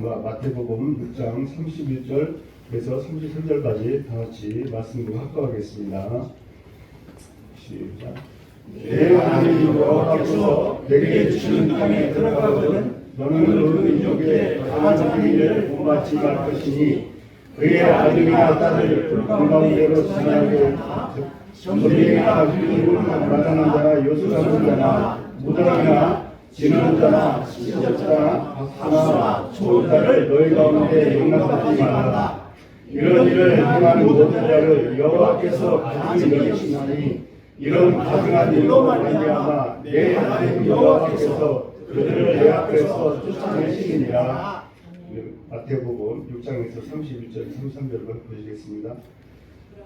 마태복음 6장 31절에서 33절까지 다 같이 말씀으로 합독하겠습니다. 시작. 내 하나님 여호와께서 내게 주시는 땅에 들어가거든 너는 그 민족의 강한 자기를 본받지 말 것이니 그의 아들이나 딸을 건강대로 지나게 점쟁이나 휘두르는 나타난 자나 요술하는 자나 무당이나 지는 자나 시적자나 박사나 좋은 자를 너희 가운데 용납하지 말라. 이런 일을 행하는 모든 자를 여호와께서 가증히 여기시나니 이런 가증한 일로 말미암아 내 하나님 여호와께서 그들을 내 앞에서 쫓아내시니라. 마태복음 6장에서 31절 33절을 보시겠습니다.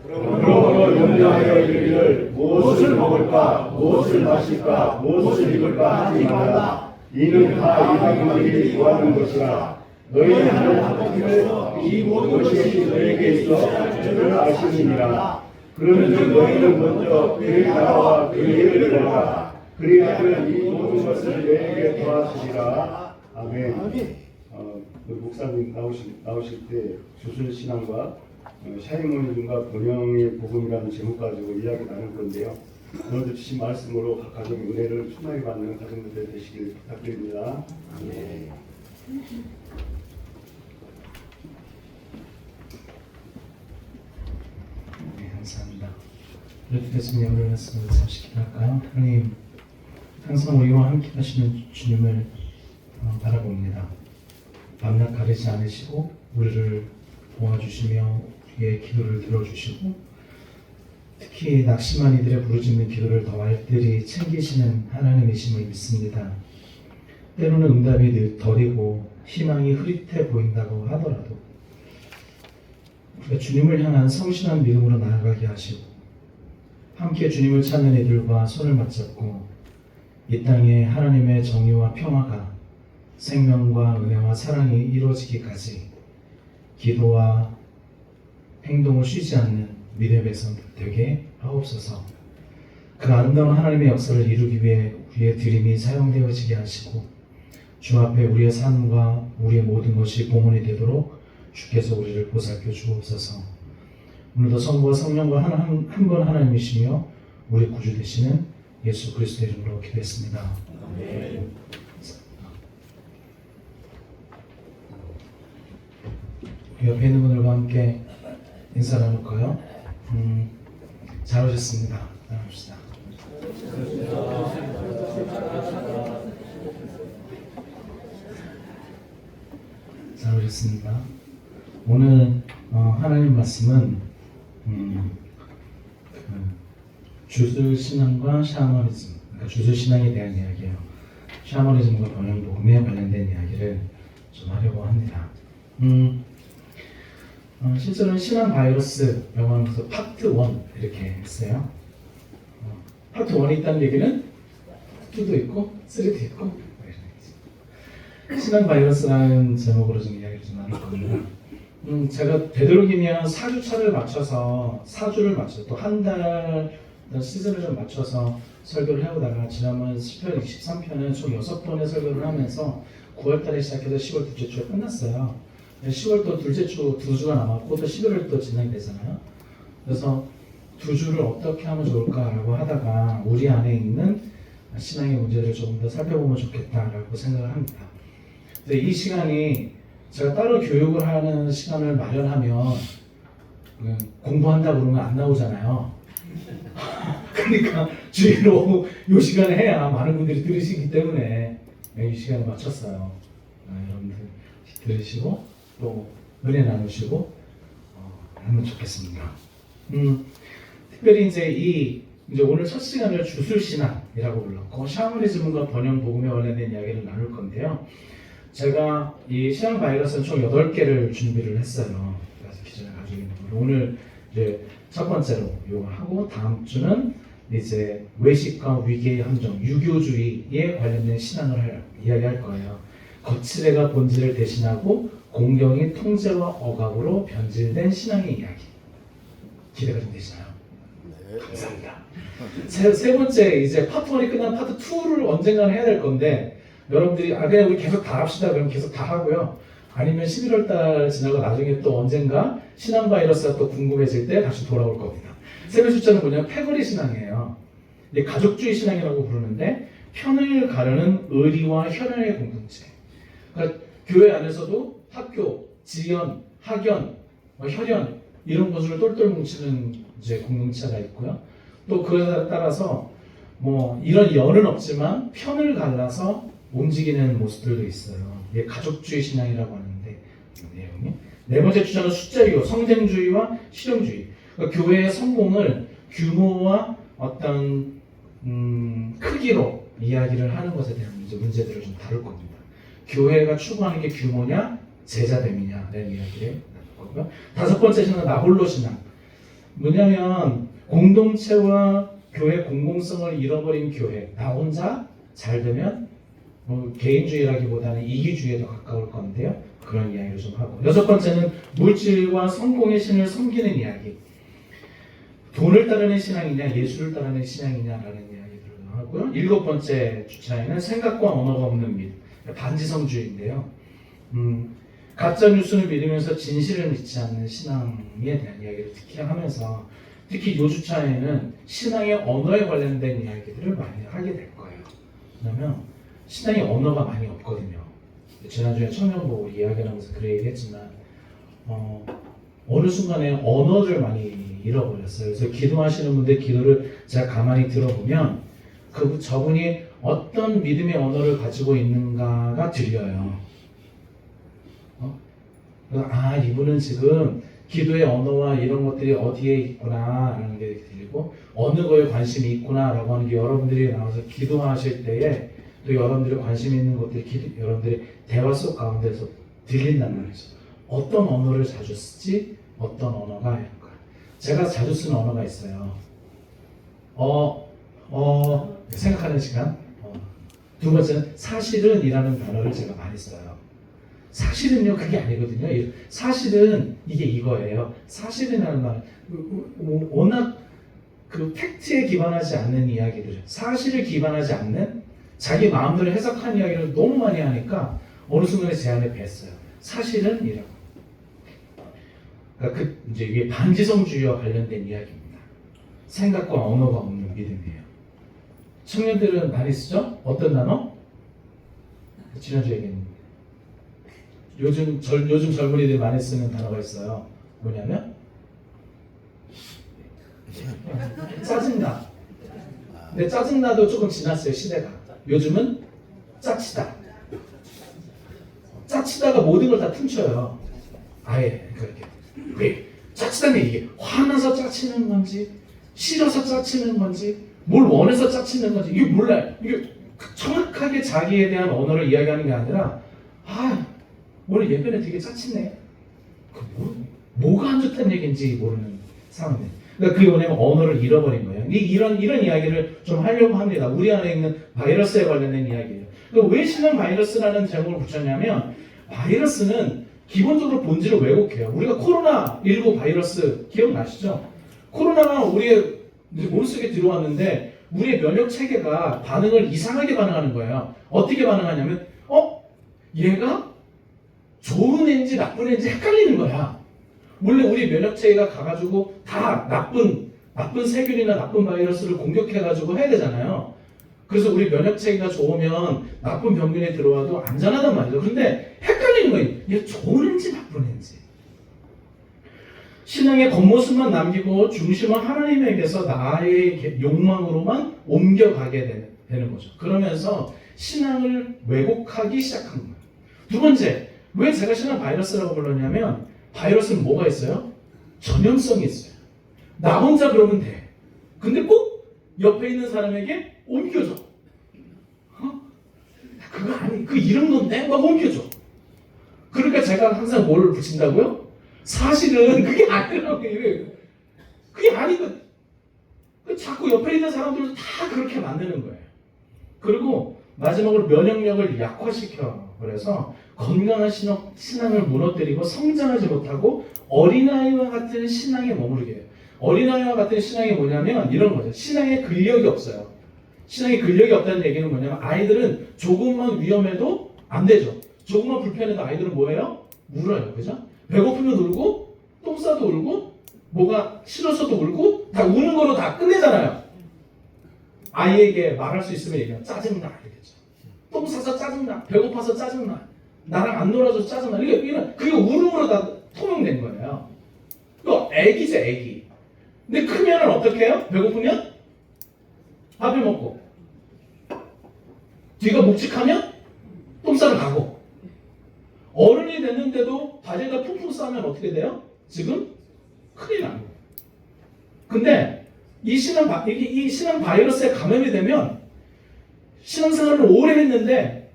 그러므로 염려하여 이르기를 무엇을 먹을까 무엇을 마실까 무엇을 입을까 하지 말라. 이는 다 이방인들이 구하는 것이라. 너희 하늘 아버지께서 이 모든 것이 너희에게 있어 줄을 아시느니라. 그런즉 너희는 먼저 그의 나라와 그의 일을 구하라. 그리하면 이 모든 것을 너희에게 더하시리라. 아멘. 목사님 나오실 때 주술신앙과 샤이모니즘과 번영의 복음이라는 제목 가지고 이야기 나눌 건데요. 오늘도 주신 말씀으로 각 가정의 은혜를 충만히 받는 가정들 되시길 부탁드립니다. 네. 네, 감사합니다. 이렇게 됐으면 오늘 말씀을 잠시 기도할까요? 하나님, 항상 우리와 함께 하시는 주님을 바라봅니다. 밤낮 가리지 않으시고 우리를 도와주시며 우리의 기도를 들어주시고 특히 낙심한 이들의 부르짖는 기도를 더 알뜰히 챙기시는 하나님이심을 믿습니다. 때로는 응답이 덜이고 희망이 흐릿해 보인다고 하더라도 우리가 주님을 향한 성실한 믿음으로 나아가게 하시고 함께 주님을 찾는 이들과 손을 맞잡고 이 땅에 하나님의 정의와 평화가 생명과 은혜와 사랑이 이루어지기까지 기도와 행동을 쉬지 않는 믿음의 백성들 되게 하옵소서. 그 아름다운 하나님의 역사를 이루기 위해 우리의 드림이 사용되어지게 하시고 주 앞에 우리의 삶과 우리의 모든 것이 봉헌이 되도록 주께서 우리를 보살펴 주옵소서. 오늘도 성부와 성령과 한 분 하나님이시며 우리 구주 되시는 예수 그리스도의 이름으로 기도했습니다. 아멘. 옆에 있는 분들과 함께 인사 나눌까요? 잘 오셨습니다. 나눕시다. 잘 오셨습니다. 오늘 하나님 말씀은 주술신앙과 샤머니즘, 그러니까 주술신앙에 대한 이야기예요. 샤머니즘과 번영복음에 관련된 이야기를 좀 하려고 합니다. 실제로는 신앙 바이러스 영화에서 파트 1 이렇게 했어요. 파트 1이 있다는 얘기는 2도 있고 3도 있고 신앙 바이러스라는 제목으로 좀 이야기를 좀 나눌 겁니다. 제가 되도록이면 4주차를 맞춰서 4주를 맞춰서 또 한 달 시즌을 좀 맞춰서 설교를 해오다가 지난번 10편 23편은 총 6번의 설교를 하면서 9월달에 시작해서 10월 둘째 주에 끝났어요. 10월 또 둘째 주 2주가 남았고 또 11월 또 진행이 되잖아요. 그래서 2주를 어떻게 하면 좋을까라고 하다가 우리 안에 있는 신앙의 문제를 조금 더 살펴보면 좋겠다라고 생각을 합니다. 이 시간이 제가 따로 교육을 하는 시간을 마련하면 공부한다 그러면 안 나오잖아요. 그러니까 주일 오후 이 시간에 해야 많은 분들이 들으시기 때문에 이 시간에 맞췄어요. 여러분들 들으시고 또 은혜 나누시고 하면 좋겠습니다. 특별히 이제 오늘 첫 시간을 주술신앙이라고 불렀고 샤머니즘과 번영복음에 관련된 이야기를 나눌 건데요. 제가 이 신앙 바이러스는 총 8개를 준비를 했어요. 그래서 기존에 가지고 있는 걸 오늘 이제 첫 번째로 이거 하고 다음 주는 이제 외식과 위계의 함정, 유교주의에 관련된 신앙을 이야기할 거예요. 거칠애가 본질을 대신하고 공경이 통제와 억압으로 변질된 신앙의 이야기. 기대가 좀 되시나요? 네. 감사합니다. 세 번째 이제 파트 1이 끝난 파트 2를 언젠가는 해야 될 건데 여러분들이 그냥 우리 계속 다 합시다 그러면 계속 다 하고요. 아니면 11월 달 지나고 나중에 또 언젠가 신앙 바이러스가 또 궁금해질 때 다시 돌아올 겁니다. 세배 숫자는 뭐냐면 패거리 신앙이에요. 이게 가족주의 신앙이라고 부르는데 편을 가르는 의리와 혈연의 공동체. 그러니까 교회 안에서도 학교, 지연, 학연, 혈연 이런 것으로 똘똘 뭉치는 이제 공동체가 있고요. 또 그에 따라서 뭐 이런 연은 없지만 편을 갈라서 움직이는 모습들도 있어요. 이게 가족주의 신앙이라고 하는데 내용이 네 번째 주장은 숫자이요 성쟁주의와 실용주의. 그러니까 교회의 성공을 규모와 어떤 크기로 이야기를 하는 것에 대한 문제들을 좀 다룰 겁니다. 교회가 추구하는 게 규모냐 제자됨이냐라는 이야기를 나눌 거고요. 다섯 번째 신앙은 나홀로 신앙. 뭐냐면 공동체와 교회 공공성을 잃어버린 교회. 나 혼자 잘 되면 개인주의라기보다는 이기주의에 더 가까울 건데요. 그런 이야기를 좀 하고. 여섯 번째는 물질과 성공의 신을 섬기는 이야기. 돈을 따르는 신앙이냐 예수를 따르는 신앙이냐라는 이야기들을 하고요. 일곱 번째 주차에는 생각과 언어가 없는 믿음. 반지성주의인데요. 가짜 뉴스를 믿으면서 진실을 믿지 않는 신앙에 대한 이야기를 특히 하면서 특히 이 주차에는 신앙의 언어에 관련된 이야기들을 많이 하게 될 거예요. 왜냐하면 신앙의 언어가 많이 없거든요. 지난주에 청년부 이야기하면서 그래 얘기했지만 어느 순간에 언어를 많이 잃어버렸어요. 그래서 기도하시는 분들 기도를 제가 가만히 들어보면 저분이 어떤 믿음의 언어를 가지고 있는가가 들려요. 아, 이분은 지금 기도의 언어와 이런 것들이 어디에 있구나 라는 게 들리고 어느 거에 관심이 있구나 라고 하는 게 여러분들이 나와서 기도하실 때에 또 여러분들이 관심 있는 것들이 여러분들이 대화 속 가운데서 들린단 말이죠. 어떤 언어를 자주 쓰지? 어떤 언어가 할까? 제가 자주 쓰는 언어가 있어요. 생각하는 시간. 두 번째는 사실은 이라는 단어를 제가 많이 써요. 사실은요 그게 아니거든요. 사실은 이게 이거예요. 사실이라는 말 워낙 그 팩트에 기반하지 않는 이야기들, 사실을 기반하지 않는 자기 마음대로 해석한 이야기를 너무 많이 하니까 어느 순간에 제 안에 뱄어요. 사실은 이라고. 그러니까 이제 이게 반지성주의와 관련된 이야기입니다. 생각과 언어가 없는 믿음이에요. 청년들은 많이 쓰죠? 어떤 단어? 지난주에 얘기했는데 요즘 젊은이들이 많이 쓰는 단어가 있어요. 뭐냐면 짜증나. 근데 짜증나도 조금 지났어요 시대가. 요즘은 짜치다. 짜치다가 모든 걸 다 퉁쳐요. 아예 그렇게. 왜? 짜치다는 이게 화나서 짜치는 건지 싫어서 짜치는 건지 뭘 원해서 짜치는 건지 이게 몰라요. 이게 정확하게 자기에 대한 언어를 이야기하는 게 아니라 오늘 예전에 되게 짜치네. 뭐가 안 좋다는 얘기인지 모르는 상황이에요. 그러니까 그게 뭐냐면 언어를 잃어버린 거예요. 이런 이야기를 좀 하려고 합니다. 우리 안에 있는 바이러스에 관련된 이야기예요. 그러니까 왜 신앙 바이러스라는 제목을 붙였냐면 바이러스는 기본적으로 본질을 왜곡해요. 우리가 코로나19 바이러스 기억나시죠? 코로나가 우리의 몸속에 들어왔는데 우리의 면역 체계가 반응을 이상하게 반응하는 거예요. 어떻게 반응하냐면 얘가 좋은 애인지 나쁜 애인지 헷갈리는 거야. 원래 우리 면역체계가 가가지고 다 나쁜 세균이나 나쁜 바이러스를 공격해가지고 해야 되잖아요. 그래서 우리 면역체계가 좋으면 나쁜 병균이 들어와도 안전하단 말이죠. 근데 헷갈리는 거예요. 얘 좋은 애인지 나쁜 애인지. 신앙의 겉모습만 남기고 중심은 하나님에게서 나의 욕망으로만 옮겨가게 되는 거죠. 그러면서 신앙을 왜곡하기 시작한 거예요. 두 번째, 왜 제가 신앙 바이러스라고 불렀냐면 바이러스는 뭐가 있어요? 전염성이 있어요. 나 혼자 그러면 돼. 근데 꼭 옆에 있는 사람에게 옮겨줘. 그거 아니, 그 이런 건데 막 옮겨줘. 그러니까 제가 항상 뭘 붙인다고요? 사실은 그게 아니라고. 그게 아니거든. 자꾸 옆에 있는 사람들도 다 그렇게 만드는 거예요. 그리고 마지막으로 면역력을 약화시켜. 그래서 건강한 신앙을 무너뜨리고 성장하지 못하고 어린아이와 같은 신앙에 머무르게 해요. 어린아이와 같은 신앙이 뭐냐면 이런 거죠. 신앙에 근력이 없어요. 신앙에 근력이 없다는 얘기는 뭐냐면 아이들은 조금만 위험해도 안 되죠. 조금만 불편해도 아이들은 뭐예요? 울어요. 그죠? 배고프면 울고, 똥 싸도 울고, 뭐가 싫어서도 울고, 다 우는 거로 다 끝내잖아요. 아이에게 말할 수 있으면 얘기하면 짜증나. 이러겠죠. 똥 싸서 짜증나. 배고파서 짜증나. 나랑 안 놀아서 짜증나. 그게 울음으로 다 통용된 거예요. 또 애기죠, 애기. 근데 크면은 어떻게 해요? 배고프면 밥을 먹고, 뒤가 묵직하면 똥 싸러 가고, 어른이 됐는데도 바지에다 풍풍 싸면 어떻게 돼요? 지금 큰일 나는 거예요. 근데 이 신앙 바이러스에 감염이 되면 신앙생활을 오래 했는데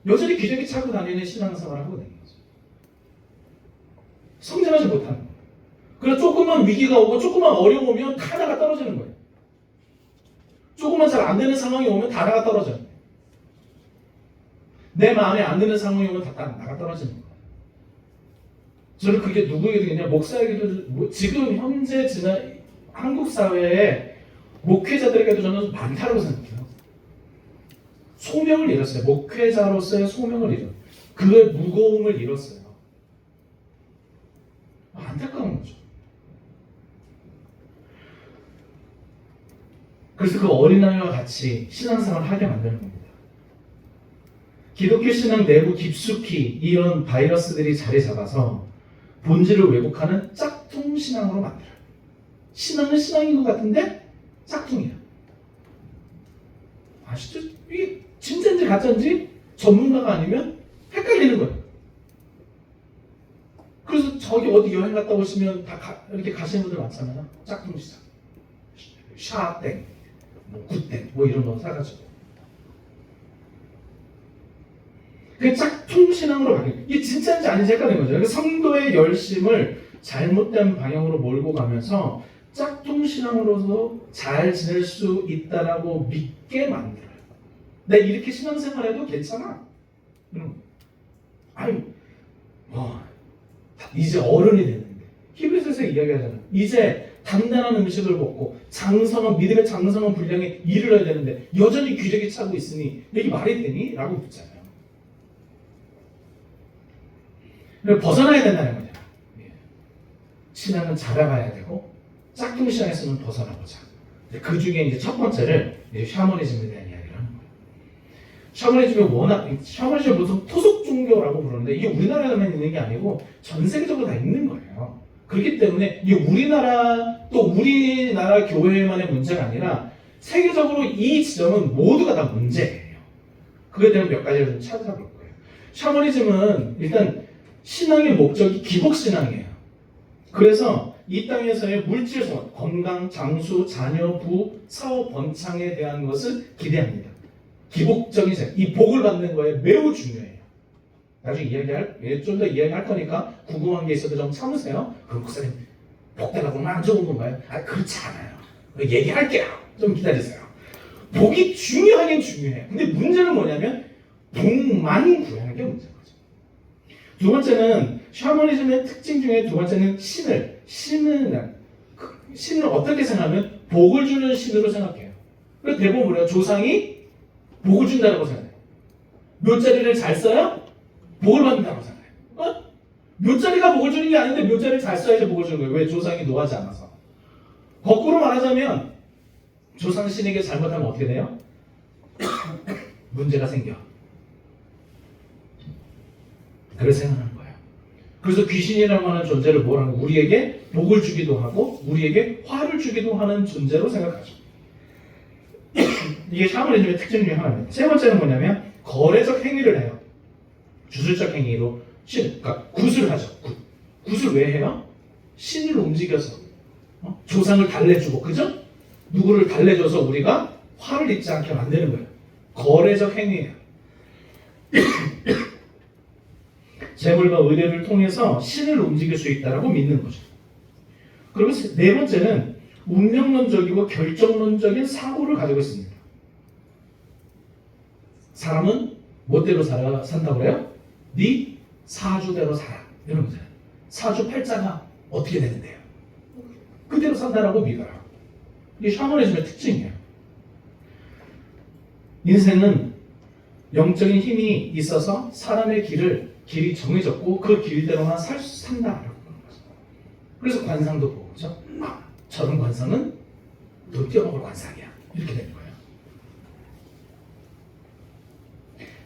여전히 기저귀 차고 다니는 신앙생활을 하고 다니는 거죠. 성장하지 못하는 거예요. 그래서 조금만 위기가 오고 조금만 어려우면 다 나가 떨어지는 거예요. 조금만 잘 안 되는 상황이 오면 다 나가 떨어져요. 내 마음에 안 드는 상황이 오면 다 나가 떨어지는 거예요. 저는 그게 누구에게도 그냥 목사에게도 지금 현재 한국 사회에 목회자들에게도 저는 많다고 생각해요. 소명을 잃었어요. 목회자로서의 소명을 잃었어요. 그의 무거움을 잃었어요. 안타까운 거죠. 그래서 그 어린아이와 같이 신앙생활을 하게 만드는 겁니다. 기독교 신앙 내부 깊숙이 이런 바이러스들이 자리 잡아서 본질을 왜곡하는 짝퉁 신앙으로 만들어요. 신앙은 신앙인 것 같은데 짝퉁이야. 아시죠? 이게 진짜인지 가짜인지 전문가가 아니면 헷갈리는 거예요. 그래서 저기 어디 여행 갔다 오시면 다 이렇게 가시는 분들 많잖아요. 짝퉁 시장, 샤땡, 뭐 굿땡, 뭐 이런 거 사가지고. 그 짝퉁 신앙으로 바뀌는, 이게 진짜인지 아닌지 헷갈리는 거죠. 그러니까 성도의 열심을 잘못된 방향으로 몰고 가면서 짝퉁 신앙으로서 잘 지낼 수 있다라고 믿게 만들어요. 내가 이렇게 신앙생활해도 괜찮아. 아니, 이제 어른이 됐는데 히브리서에서 이야기하잖아요. 이제 단단한 음식을 먹고 믿음의 장성한 분량에 이르러야 되는데 여전히 기저귀 차고 있으니 이게 말이 되니? 라고 묻잖아요. 벗어나야 된다는 거죠. 신앙은 자라가야 되고 짝퉁 신앙에서는 벗어나보자. 그 중에 이제 첫 번째를 이제 샤머니즘에 대한 이야기를 하는 거예요. 샤머니즘이 무슨 토속 종교라고 부르는데 이게 우리나라에만 있는 게 아니고 전 세계적으로 다 있는 거예요. 그렇기 때문에 이게 우리나라 교회만의 문제가 아니라 세계적으로 이 지점은 모두가 다 문제예요. 그에 대한 몇 가지를 좀 찾아볼 거예요. 샤머니즘은 일단 신앙의 목적이 기복신앙이에요. 그래서 이 땅에서의 물질 소원, 건강, 장수, 자녀, 부, 사업, 번창에 대한 것을 기대합니다. 기복적인 생각, 이 복을 받는 거에 매우 중요해요. 나중에 좀 더 이야기할 거니까 궁금한 게 있어도 좀 참으세요. 그럼 목사님, 복 달라고 하면 안 좋은 건가요? 그렇지 않아요. 얘기할게요. 좀 기다리세요. 복이 중요하긴 중요해요. 근데 문제는 뭐냐면 복만 구하는 게 문제인 거죠. 두 번째는 샤머니즘의 특징 중에 두 번째는 신을 어떻게 생각하면 복을 주는 신으로 생각해요. 그래서 대부분 그래요. 조상이 복을 준다고 생각해요. 묘자리를 잘 써야 복을 받는다고 생각해요. 묘자리가 복을 주는 게 아닌데 묘자리를 잘 써야지 복을 주는 거예요. 왜? 조상이 노하지 않아서. 거꾸로 말하자면 조상 신에게 잘못하면 어떻게 돼요? 문제가 생겨. 그렇게 생각하는 거예요. 그래서 귀신이라고 하는 존재를 뭐라고 우리에게 복을 주기도 하고 우리에게 화를 주기도 하는 존재로 생각하죠. 이게 샤머니즘의 특징 중에 하나입니다. 세 번째는 뭐냐면 거래적 행위를 해요. 주술적 행위로 그러니까 굿을 하죠. 굿을 왜 해요? 신을 움직여서 조상을 달래주고, 그죠? 누구를 달래줘서 우리가 화를 입지 않게 만드는 거예요. 거래적 행위예요. 재물과 의뢰를 통해서 신을 움직일 수 있다고 믿는 거죠. 그리고 네 번째는 운명론적이고 결정론적인 사고를 가지고 있습니다. 사람은 뭐대로 산다고 해요? 네 사주대로 살아. 이런 거잖아요. 사주 팔자가 어떻게 되는데요? 그대로 산다라고 믿어요. 이게 샤머니즘의 특징이에요. 인생은 영적인 힘이 있어서 사람의 길을 길이 정해졌고 그 길대로만 산다라고 하는 거죠. 그래서 관상도 보고 그죠? 아, 저런 관상은 돈 떼어먹을 관상이야. 이렇게 되는 거예요.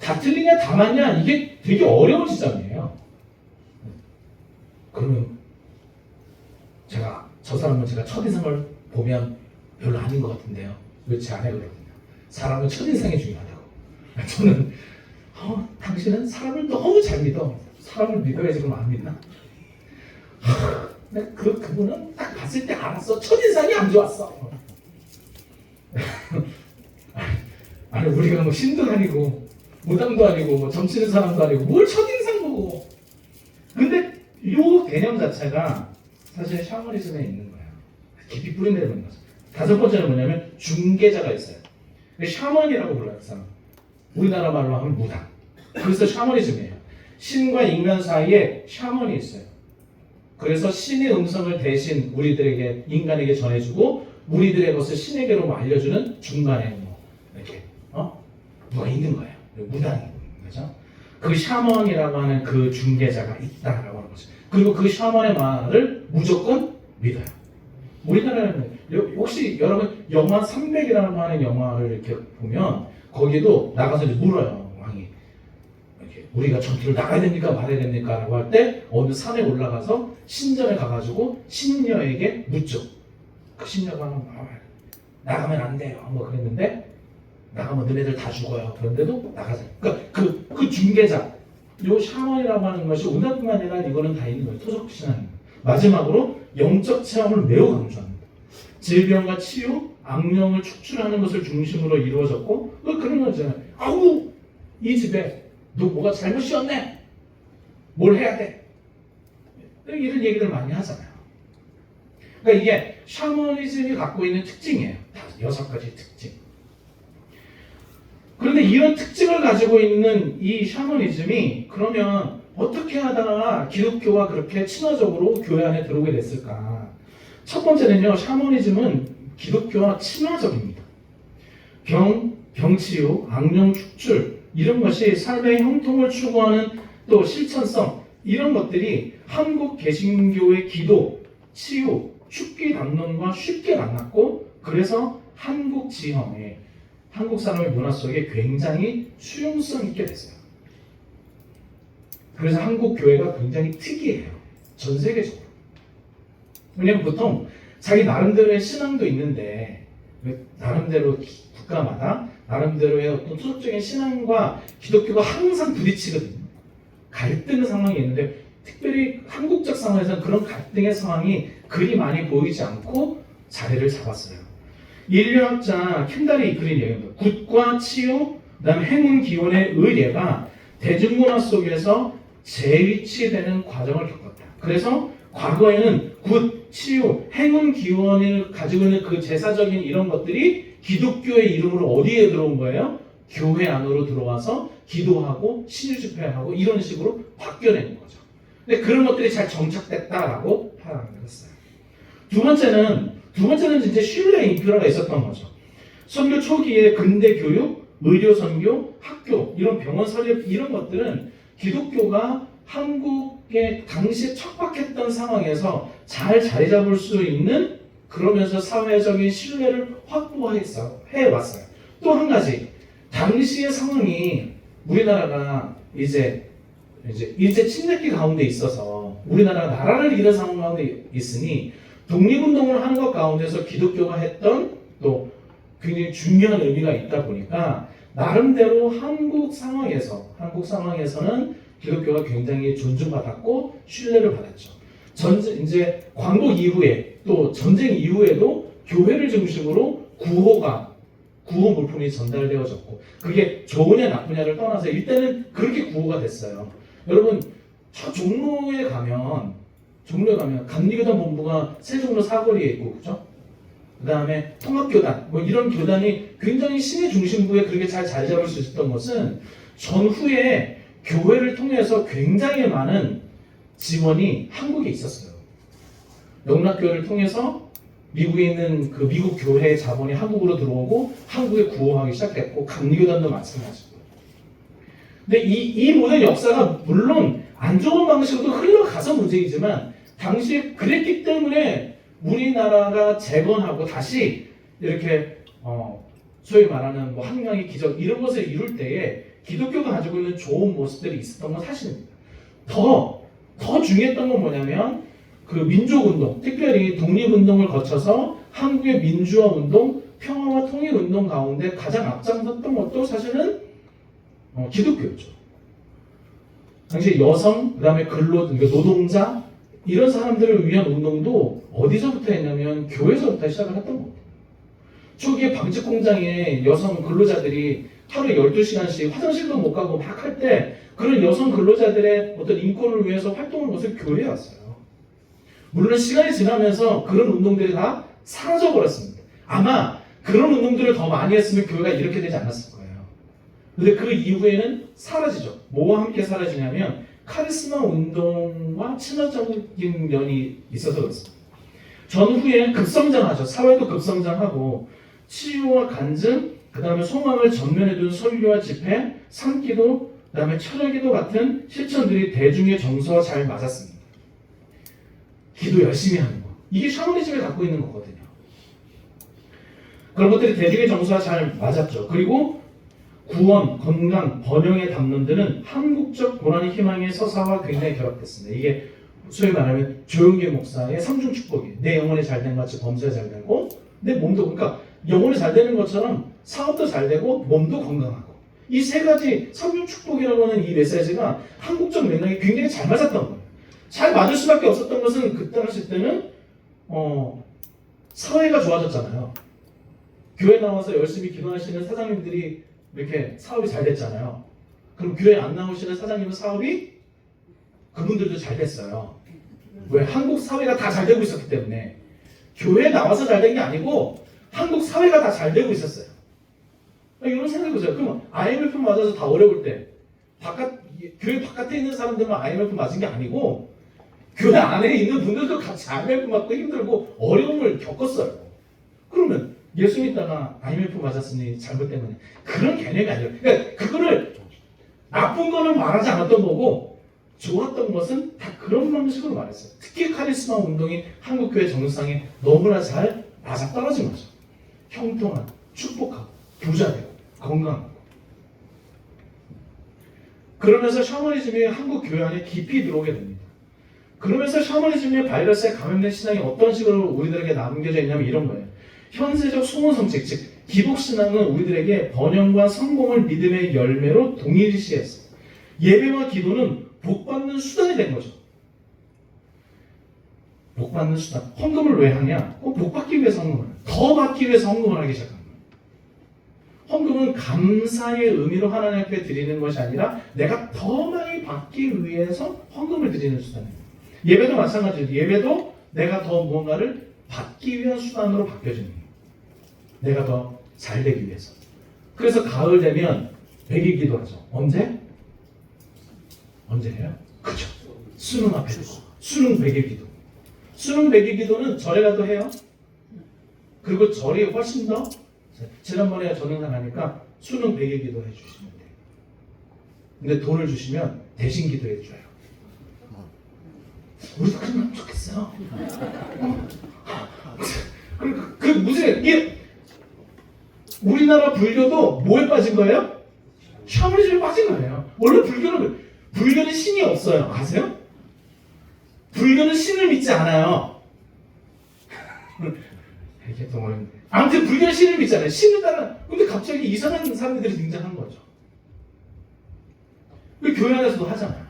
다 틀리냐 다 맞냐 이게 되게 어려운 지점이에요. 그러면 저 사람은 제가 첫인상을 보면 별로 아닌 것 같은데요. 왜 제 아내가 그러거든요. 사람은 첫인상이 중요하다고. 저는 당신은 사람을 너무 잘 믿어. 사람을 믿어야지 그럼 안 믿나? 그분은 딱 봤을 때 알았어. 첫인상이 안 좋았어. 아니 우리가 뭐 신도 아니고 무당도 아니고 뭐 점치는 사람도 아니고 뭘 첫인상 보고. 근데 이 개념 자체가 사실 샤머니즘에 있는 거예요. 깊이 뿌리내리는 거죠. 다섯 번째는 뭐냐면 중개자가 있어요. 샤먼이라고 불러요. 그 사람. 우리나라 말로 하면 무당. 그래서 샤머니즘이에요. 신과 인간 사이에 샤먼이 있어요. 그래서 신의 음성을 대신 우리들에게 인간에게 전해주고 우리들의 것을 신에게로 알려주는 중간에 뭐 이렇게 누가 있는 거예요. 무당이 있는 거죠. 그 샤먼이라고 하는 그 중개자가 있다라고 하는 거죠. 그리고 그 샤먼의 말을 무조건 믿어요. 우리나라는 혹시 여러분 영화 300이라고 하는 영화를 이렇게 보면 거기도 나가서 이제 물어요. 왕이 이렇게 우리가 전투를 나가야 됩니까 말아야 됩니까 라고 할 때 어느 산에 올라가서 신전에 가가지고 신녀에게 묻죠. 그 신녀가 나가면 안 돼요 뭐 그랬는데 나가면 너네들 다 죽어요. 그런데도 나가세요. 그러니까 그 중개자 요 샤먼이라고 하는 것이 온갖뿐만 아니라 이거는 다 있는 거예요. 토속 신앙입니다. 마지막으로 영적 체험을 매우 강조합니다. 질병과 치유, 악령을 축출하는 것을 중심으로 이루어졌고 그런 거잖아요. 아우 이 집에 너 뭐가 잘못이었네. 뭘 해야 돼. 이런 얘기들 많이 하잖아요. 그러니까 이게 샤머니즘이 갖고 있는 특징이에요. 다 6가지 특징. 그런데 이런 특징을 가지고 있는 이 샤머니즘이 그러면 어떻게 하다가 기독교와 그렇게 친화적으로 교회 안에 들어오게 됐을까? 첫 번째는요, 샤머니즘은 기독교와 친화적입니다. 병치유, 악령 축출 이런 것이 삶의 형통을 추구하는 또 실천성 이런 것들이 한국 개신교의 기도, 치유, 축기 담론과 쉽게 만났고 그래서 한국 지형에 한국 사람의 문화 속에 굉장히 수용성 있게 됐어요. 그래서 한국 교회가 굉장히 특이해요. 전 세계적으로. 왜냐면 보통 자기 나름대로의 신앙도 있는데 나름대로 국가마다 나름대로의 어떤 토속적인 신앙과 기독교가 항상 부딪히거든요. 갈등 상황이 있는데 특별히 한국적 상황에서는 그런 갈등의 상황이 그리 많이 보이지 않고 자리를 잡았어요. 인류학자 켄달이 이끌인 얘기입니다. 굿과 치유, 그다음에 행운 기원의 의례가 대중문화 속에서 재위치되는 과정을 겪었다. 그래서 과거에는 굿, 치유, 행운 기원을 가지고 있는 그 제사적인 이런 것들이 기독교의 이름으로 어디에 들어온 거예요? 교회 안으로 들어와서 기도하고 신유 집회하고 이런 식으로 바뀌어내는 거죠. 근데 그런 것들이 잘 정착됐다라고 파악을 했어요. 두 번째는 이제 신뢰 인프라가 있었던 거죠. 선교 초기에 근대 교육, 의료 선교, 학교, 이런 병원 설립 이런 것들은 기독교가 한국에 당시에 척박했던 상황에서 잘 자리 잡을 수 있는 그러면서 사회적인 신뢰를 해왔어요. 또 한 가지, 당시의 상황이 우리나라가 이제 일제 침략기 가운데 있어서 우리나라가 나라를 잃은 상황 가운데 있으니 독립운동을 하는 것 가운데서 기독교가 했던 또 굉장히 중요한 의미가 있다 보니까 나름대로 한국 상황에서는 기독교가 굉장히 존중받았고 신뢰를 받았죠. 이제 광복 이후에 또 전쟁 이후에도 교회를 중심으로 구호 물품이 전달되어졌고 그게 좋으냐 나쁘냐를 떠나서 이때는 그렇게 구호가 됐어요. 여러분 저 종로에 가면 감리교단 본부가 세종로 사거리에 있고 그죠? 그 다음에 통합교단 뭐 이런 교단이 굉장히 시내 중심부에 그렇게 잘 자리 잡을 수 있었던 것은 전후에 교회를 통해서 굉장히 많은 지원이 한국에 있었어요. 영락교회를 통해서 미국에 있는 그 미국 교회의 자본이 한국으로 들어오고 한국에 구호하기 시작했고 감리교단도 마찬가지고 근데 이 모든 역사가 물론 안 좋은 방식으로 흘러가서 문제이지만 당시에 그랬기 때문에 우리나라가 재건하고 다시 이렇게 소위 말하는 뭐 한강의 기적 이런 것을 이룰 때에 기독교가 가지고 있는 좋은 모습들이 있었던 건 사실입니다. 더 중요했던 건 뭐냐면 그 민족운동, 특별히 독립운동을 거쳐서 한국의 민주화운동, 평화와 통일운동 가운데 가장 앞장섰던 것도 사실은 기독교였죠. 당시 여성, 그 다음에 노동자 이런 사람들을 위한 운동도 어디서부터 했냐면 교회에서부터 시작을 했던 겁니다. 초기에 방직 공장에 여성 근로자들이 하루에 12시간씩 화장실도 못 가고 막 할 때 그런 여성 근로자들의 어떤 인권을 위해서 활동한 것을 교회에 왔어요. 물론 시간이 지나면서 그런 운동들이 다 사라져 버렸습니다. 아마 그런 운동들을 더 많이 했으면 교회가 이렇게 되지 않았을 거예요. 근데 그 이후에는 사라지죠. 뭐와 함께 사라지냐면 카리스마 운동과 친화적인 면이 있어서 그렇습니다. 전후에 급성장하죠. 사회도 급성장하고 치유와 간증, 그 다음에 소망을 전면에 둔 설교와 집회, 산기도, 그 다음에 철학기도 같은 실천들이 대중의 정서와 잘 맞았습니다. 기도 열심히 하는 거. 이게 샤머니즘이 갖고 있는 거거든요. 그런 것들이 대중의 정서와 잘 맞았죠. 그리고 구원, 건강, 번영의 담론들은 한국적 고난의 희망의 서사와 굉장히 결합됐습니다. 이게 소위 말하면 조용길 목사의 삼중 축복이에요. 내 영혼이 잘된 것 같이 범사가 잘 되고 내 몸도 그러니까 영혼이 잘 되는 것처럼 사업도 잘 되고 몸도 건강하고 이 세 가지 삼중 축복이라고 하는 이 메시지가 한국적 맥락이 굉장히 잘 맞았던 거예요. 잘 맞을 수밖에 없었던 것은 그때 하실 때는 사회가 좋아졌잖아요. 교회 나와서 열심히 기도하시는 사장님들이 이렇게 사업이 잘 됐잖아요. 그럼 교회 안 나오시는 사장님은 사업이 그분들도 잘 됐어요. 왜? 한국 사회가 다 잘 되고 있었기 때문에. 교회에 나와서 잘 된 게 아니고 한국 사회가 다 잘 되고 있었어요. 이런 생각해보세요. 그럼 IMF 맞아서 다 어려울 때 교회 바깥에 있는 사람들만 IMF 맞은 게 아니고 교회 안에 있는 분들도 같이 IMF 맞고 힘들고 어려움을 겪었어요. 그러면 예수 믿다가 IMF 맞았으니 잘못된 거냐? 그런 개념이 아니에요. 그러니까 그거를 나쁜 거는 말하지 않았던 거고 좋았던 것은 다 그런 방식으로 말했어요. 특히 카리스마 운동이 한국교회 정상에 너무나 잘 맞아떨어진 거죠. 형통한, 축복하고, 부자되고, 건강하고. 그러면서 샤머니즘이 한국 교회 안에 깊이 들어오게 됩니다. 그러면서 샤머니즘의 바이러스에 감염된 신앙이 어떤 식으로 우리들에게 남겨져 있냐면 이런 거예요. 현세적 소원성책, 즉 기복신앙은 우리들에게 번영과 성공을 믿음의 열매로 동일시했어요. 예배와 기도는 복받는 수단이 된 거죠. 복받는 수단. 헌금을 왜 하냐? 꼭 복받기 위해서 헌금을 해요. 더 받기 위해서 헌금을 하기 시작합니다. 헌금은 감사의 의미로 하나님 앞에 드리는 것이 아니라 내가 더 많이 받기 위해서 헌금을 드리는 수단입니다. 예배도 마찬가지예요. 예배도 내가 더 무언가를 받기 위한 수단으로 바뀌어집니다. 내가 더 잘되기 위해서. 그래서 가을 되면 백일 기도하죠. 언제? 언제 해요? 그죠. 수능 앞에 수능 백일 기도. 수능 백일 기도는 절에 가도 해요. 그리고 절이 훨씬 더 지난번에 전능상 하니까 수능 백일 기도 해주시면 돼요. 근데 돈을 주시면 대신 기도해 줘요. 우리도 그런 거 좋겠어요. 그 무슨 이게 우리나라 불교도 뭐에 빠진 거예요? 샤머니즘에 빠진 거예요. 원래 불교는 신이 없어요. 아세요? 불교는 신을 믿지 않아요. 이게 더 어려운데. 아무튼 불교는 신을 믿지 않아요. 신을 따라. 근데 갑자기 이상한 사람들이 등장한 거죠. 교회 안에서도 하잖아요.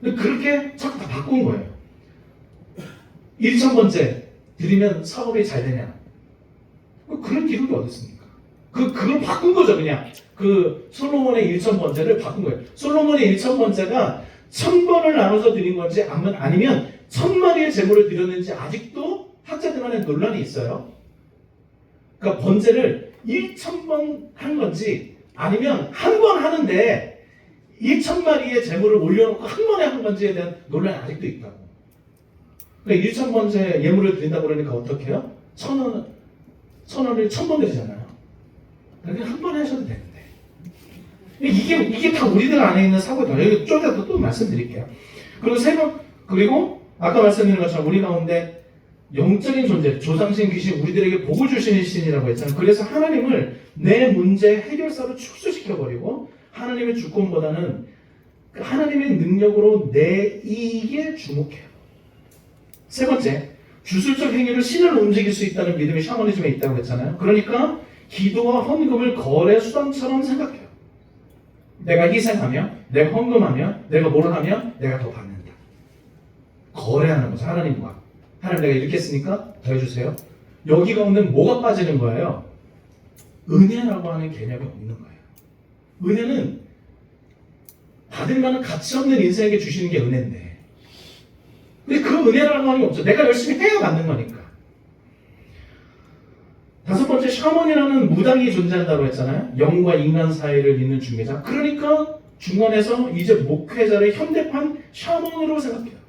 근데 그렇게 자꾸 다 바꾼 거예요. 1,000번째 드리면 사업이 잘 되냐? 그런 기록이 어디 있습니까? 그걸 바꾼 거죠, 그냥. 솔로몬의 1,000번째를 바꾼 거예요. 솔로몬의 1,000번째가 1,000번을 나눠서 드린 건지 아니면 1,000마리의 제물을 드렸는지 아직도 학자들만의 논란이 있어요. 그러니까 번제를 1,000번 한 건지 아니면 한 번 하는데 1,000마리의 제물을 올려놓고 한 번에 한 건지에 대한 논란이 아직도 있다고. 그러니까 1,000번째 예물을 드린다고 그러니까 어떻게 해요? 1,000원을 1,000번 드리잖아요. 그러니까 한 번에 하셔도 되는데. 이게 다 우리들 안에 있는 사고다. 여기 좀 이따 또 말씀드릴게요. 그리고 아까 말씀드린 것처럼 우리 가운데 영적인 존재, 조상신 귀신, 우리들에게 복을 주시는 신이라고 했잖아요. 그래서 하나님을 내 문제 해결사로 축소시켜버리고 하나님의 주권보다는 하나님의 능력으로 내 이익에 주목해요. 세 번째, 주술적 행위로 신을 움직일 수 있다는 믿음이 샤머니즘에 있다고 했잖아요. 그러니까 기도와 헌금을 거래 수단처럼 생각해요. 내가 희생하면, 내가 헌금하면, 내가 뭘 하면 내가 더 받는다. 거래하는 거죠. 하나님과. 하나님 내가 이렇게 했으니까 더 해주세요. 여기 가운데 뭐가 빠지는 거예요? 은혜라고 하는 개념이 없는 거예요. 은혜는 받을 만한 가치 없는 인생에게 주시는 게 은혜인데, 근데 그 은혜라는 게 없죠. 내가 열심히 해야 받는 거니까. 다섯 번째, 샤먼이라는 무당이 존재한다고 했잖아요. 영과 인간 사이를 잇는 중개자. 그러니까 중간에서 이제 목회자를 현대판 샤먼으로 생각해요.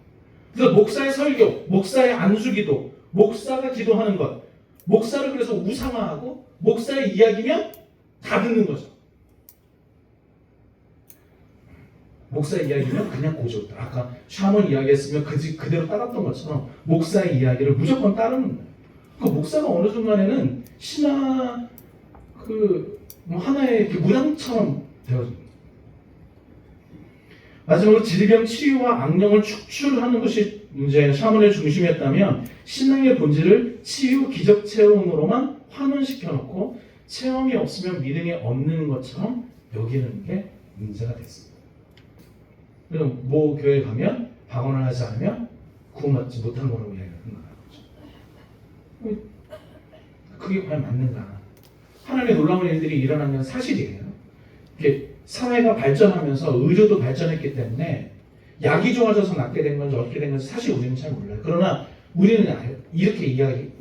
그래서 목사의 설교, 목사의 안수기도, 목사가 기도하는 것, 목사를 그래서 우상화하고 목사의 이야기면 다 듣는 거죠. 목사의 이야기면 그냥 고집다. 아까 샤먼 이야기했으면 그대로 따랐던 것처럼 목사의 이야기를 무조건 따르는 거예요. 그 목사가 어느 순간에는 신화 하나의 무당처럼 되어집니다. 마지막으로 질병 치유와 악령을 축출하는 것이 이제 샤먼의 중심이었다면 신앙의 본질을 치유 기적 체험으로만 환원시켜 놓고 체험이 없으면 믿음이 없는 것처럼 여기는 게 문제가 됐습니다. 그래서 모 교회 가면 방언을 하지 않으면 구원받지 못한 거라고 이야기하는 거죠. 그게 과연 맞는가? 하나님의 놀라운 일들이 일어나는 사실이에요. 이게 사회가 발전하면서 의료도 발전했기 때문에 약이 좋아져서 낫게 된 건지 어떻게 된 건지 사실 우리는 잘 몰라요. 그러나 우리는 이렇게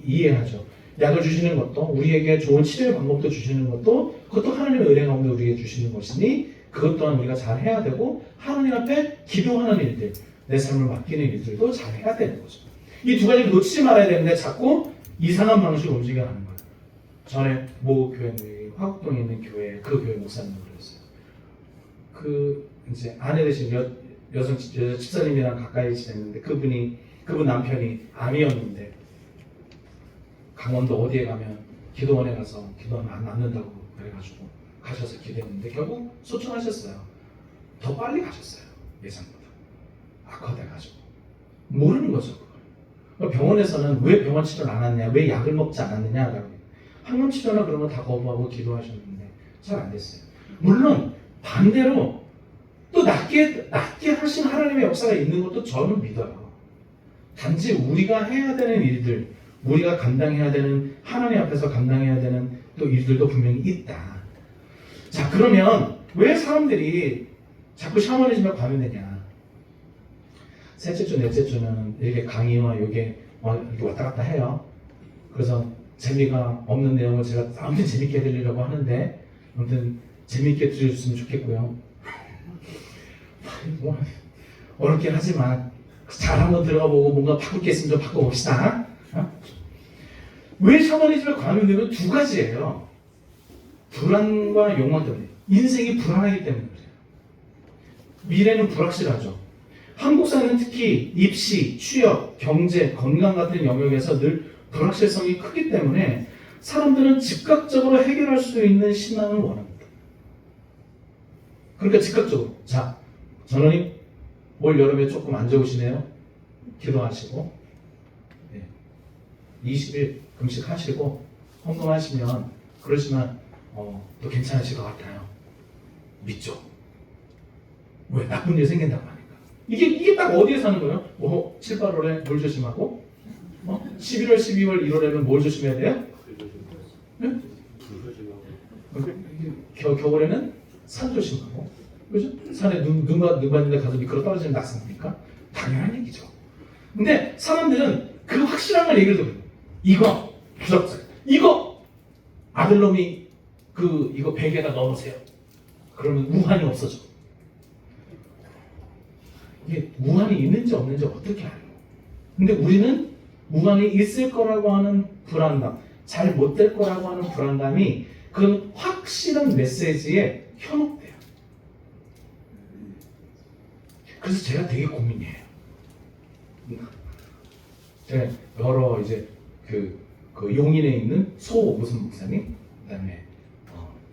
이해하죠. 약을 주시는 것도, 우리에게 좋은 치료의 방법도 주시는 것도, 그것도 하나님의 은혜 가운데 우리에게 주시는 것이니 그것 또한 우리가 잘 해야 되고, 하나님 앞에 기도하는 일들, 내 삶을 맡기는 일들도 잘 해야 되는 거죠. 이 두 가지를 놓치지 말아야 되는데 자꾸 이상한 방식으로 움직여가는 거예요. 전에 모 교회, 화곡동에 있는 교회, 그 교회 목사님이 그랬어요. 이제 아내 되신 여자 집사님이랑 가까이 지냈는데 그분 남편이 암이었는데 강원도 어디에 가면 기도원에 가서 기도하면 안 낫는다고 그래가지고 가셔서 기도했는데 결국 소천하셨어요. 더 빨리 가셨어요. 예상보다. 악화돼가지고. 모르는 거죠. 그걸. 병원에서는 왜 병원 치료를 안 왔냐, 왜 약을 먹지 않았느냐라고. 항암 치료나 그런 거 다 거부하고 기도하셨는데 잘 안 됐어요. 물론 반대로 또 낫게 하신 하나님의 역사가 있는 것도 저는 믿어요. 단지 우리가 해야 되는 일들, 우리가 감당해야 되는, 하나님 앞에서 감당해야 되는 또 일들도 분명히 있다. 자, 그러면 왜 사람들이 자꾸 샤머니즘에 과민되냐? 셋째 주, 넷째 주는 이렇게 강의와 이게 왔다 갔다 해요. 그래서 재미가 없는 내용을 제가 아무튼 재밌게 해드리려고 하는데, 아무튼 재밌게 들려줬으면 좋겠고요. 어렵긴 하지만 잘 한번 들어가보고 뭔가 바꿀 게 있으면 좀 바꿔봅시다. 왜 샤머니즘에 과민되면 두 가지예요. 불안과 욕망 때문에. 인생이 불안하기 때문에 그래요. 미래는 불확실하죠. 한국 사회는 특히 입시, 취업, 경제, 건강 같은 영역에서 늘 불확실성이 크기 때문에 사람들은 즉각적으로 해결할 수 있는 신앙을 원합니다. 그러니까 즉각적으로, 자, 전원이 올 여름에 조금 안 좋으시네요. 기도하시고 20일 금식하시고 헌금하시면 그러시면 또 괜찮으실 것 같아요. 믿죠? 왜? 나쁜 일 생긴다고 하니까. 이게 딱 어디에 사는 거예요? 7, 8월에 뭘 조심하고 11월, 12월, 1월에는 뭘 조심해야 돼요? 네? 겨울에는 산 조심하고, 그죠? 산에 눈 받는 데 가서 미끄러 떨어지면 낫습니까? 당연한 얘기죠. 근데 사람들은 그 확실한 걸 얘기를 들어요. 이거 부적절, 이거 아들놈이 이거 베개에다 넣으세요. 그러면 우환이 없어져. 이게 우환이 있는지 없는지 어떻게 알아요? 근데 우리는 우환이 있을 거라고 하는 불안감, 잘 못 될 거라고 하는 불안감이 그런 확실한 메시지에 현혹돼요. 그래서 제가 되게 고민이에요. 제가 여러 이제 그 용인에 있는 소 무슨 목사님, 그다음에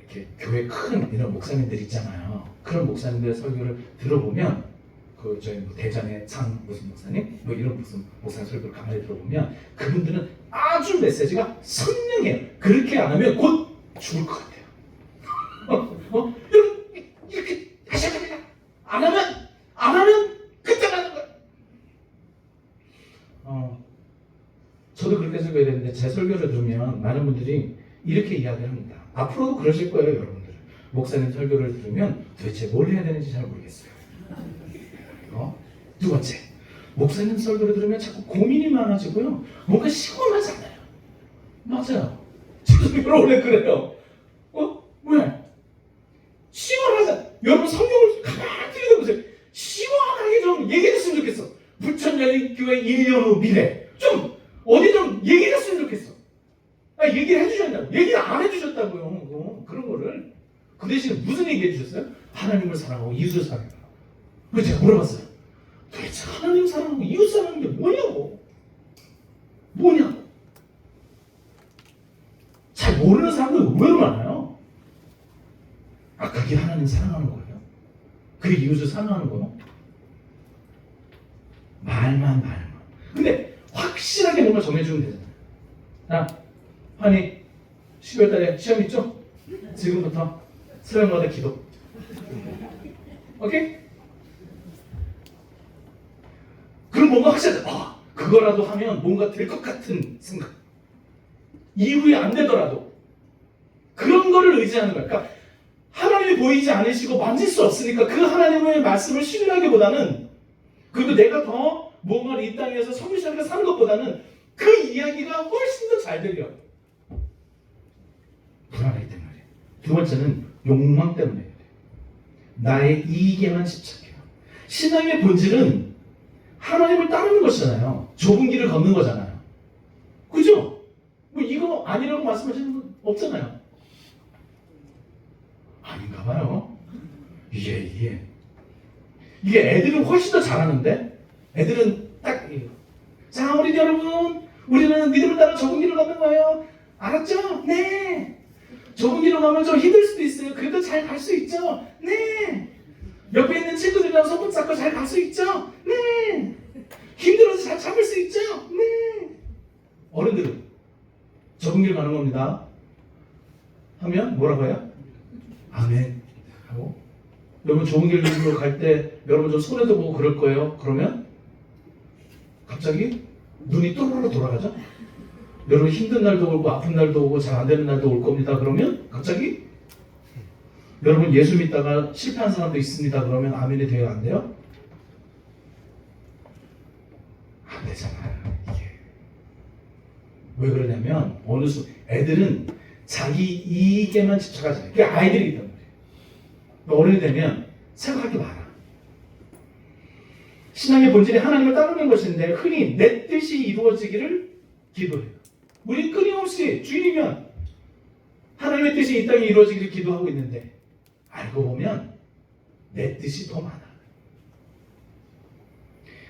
이렇게 교회 큰 이런 목사님들 있잖아요. 그런 목사님들의 설교를 들어보면 그 저희 뭐 대전의 장 무슨 목사님, 뭐 이런 무슨 목사님 설교를 가만히 들어보면 그분들은 아주 메시지가 선명해요. 그렇게 안 하면 곧 죽을 것 같아요. 이렇게 하셔야 됩니다. 안 하면 그때 가는 거야. 저도 그렇게 설교해야 되는데 제 설교를 들으면 많은 분들이 이렇게 이야기를 합니다. 앞으로도 그러실 거예요, 여러분들. 목사님 설교를 들으면 도대체 뭘 해야 되는지 잘 모르겠어요. 두 번째, 목사님 설교를 들으면 자꾸 고민이 많아지고요. 뭔가 시원하지 않아요. 맞아요. 지금 원래 그래요. 왜? 시원하잖아. 여러분 성경을 가만히 읽어보세요. 시원하게 좀 얘기했으면 좋겠어. 부천열린교회 1년 후 미래. 좀 어디 좀 얘기했으면 좋겠어. 얘기를 해주셨냐고. 얘기를 안 해주셨다고요. 그런 거를. 그 대신에 무슨 얘기 해주셨어요? 하나님을 사랑하고 이웃을 사랑해라. 그래서 제가 물어봤어요. 도대체 하나님 사랑하고 이웃 사랑하는 게 뭐냐고. 잘 모르는 사람들 의외로 많아요. 그게 하나님 사랑하는 거예요? 그게 이웃을 사랑하는 거예요? 말만. 근데 확실하게 뭔가 정해주면 되잖아요. 환희 12월 달에 시험 있죠? 지금부터 새벽마다 기도. 오케이? 그럼 뭔가 확실하게 그거라도 하면 뭔가 될 것 같은 생각. 이후에 안 되더라도 그런 거를 의지하는 거야. 그러니까 하나님이 보이지 않으시고 만질 수 없으니까 그 하나님의 말씀을 신뢰하기보다는, 그리고 내가 더 뭔가를 이 땅에서 성실하게 사는 것보다는 그 이야기가 훨씬 더 잘 들려. 불안하기 때문에. 두 번째는 욕망 때문에. 나의 이익에만 집착해요. 신앙의 본질은 하나님을 따르는 것이잖아요. 좁은 길을 걷는 거잖아요. 그죠? 뭐 이거 아니라고 말씀하시는 분 없잖아요. 아닌가 봐요. 이게 애들은 훨씬 더 잘하는데, 애들은 딱 자, 우리 여러분, 우리는 믿음을 따라 좁은 길을 걷는 거예요. 알았죠? 네. 좁은 길로 가면 좀 힘들 수도 있어요. 그래도 잘 갈 수 있죠? 네. 옆에 있는 친구들이랑 손톱 잡고 잘 갈 수 있죠? 네. 힘들어서 잘 참을 수 있죠? 네. 어른들은 좁은 길 가는 겁니다. 하면 뭐라고 해요? 아멘 하고, 여러분 좁은 길로 갈 때 여러분 좀 손해도 보고 그럴 거예요. 그러면 갑자기 눈이 또르르 돌아가죠? 여러분 힘든 날도 오고 아픈 날도 오고 잘 안 되는 날도 올 겁니다. 그러면 갑자기 여러분 예수 믿다가 실패한 사람도 있습니다. 그러면 아멘이 돼요? 안 돼요? 안 되잖아요. 이게 왜 그러냐면 애들은 자기 이익에만 집착하잖아요. 그게 아이들이기 때문에. 어른이 되면 생각할 게 많아. 신앙의 본질이 하나님을 따르는 것인데 흔히 내 뜻이 이루어지기를 기도해요. 우리는 끊임없이 주님이면 하나님의 뜻이 이 땅에 이루어지기를 기도하고 있는데 알고 보면 내 뜻이 더 많아.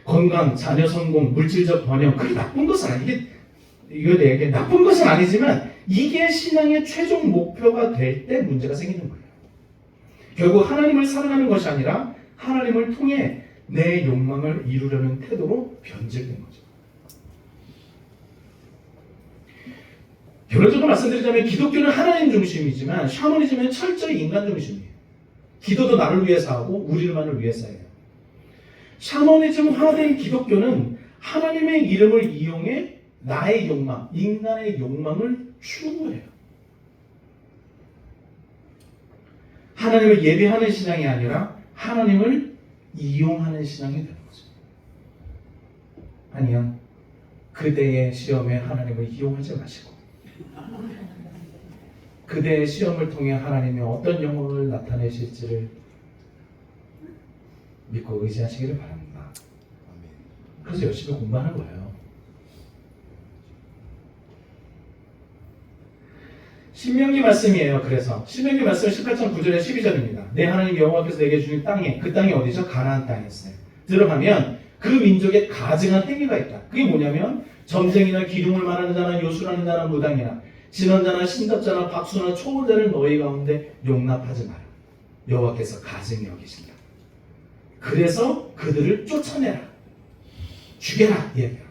건강, 자녀 성공, 물질적 번영, 그게 나쁜 것은 아니게, 이게 나쁜 것은 아니지만 이게 신앙의 최종 목표가 될 때 문제가 생기는 거예요. 결국 하나님을 사랑하는 것이 아니라 하나님을 통해 내 욕망을 이루려는 태도로 변질된 거죠. 결론적으로 말씀드리자면 기독교는 하나님 중심이지만 샤머니즘은 철저히 인간 중심이에요. 기도도 나를 위해서 하고 우리만을 위해서 해요. 샤머니즘화된 기독교는 하나님의 이름을 이용해 나의 욕망, 인간의 욕망을 추구해요. 하나님을 예배하는 신앙이 아니라 하나님을 이용하는 신앙이 되는 거죠. 아니요. 그대의 시험에 하나님을 이용하지 마시고 그대의 시험을 통해 하나님이 어떤 영광을 나타내실지를 믿고 의지하시기를 바랍니다. 그래서 열심히 공부하는 거예요. 신명기 말씀이에요. 그래서 신명기 말씀 18장 9절에 12절입니다. 내 하나님 여호와께서 내게 주신 땅에, 그 땅이 어디죠? 가나안 땅이었어요. 들어가면 그 민족에 가증한 행위가 있다. 그게 뭐냐면 점쟁이나 기둥을 말하는 자나 요술하는 자나 무당이나 진언자나 신답자나 박수나 초혼자를 너희 가운데 용납하지 마라. 여호와께서 가증히 여기신다. 그래서 그들을 쫓아내라. 죽여라. 이 얘기하는 거예요.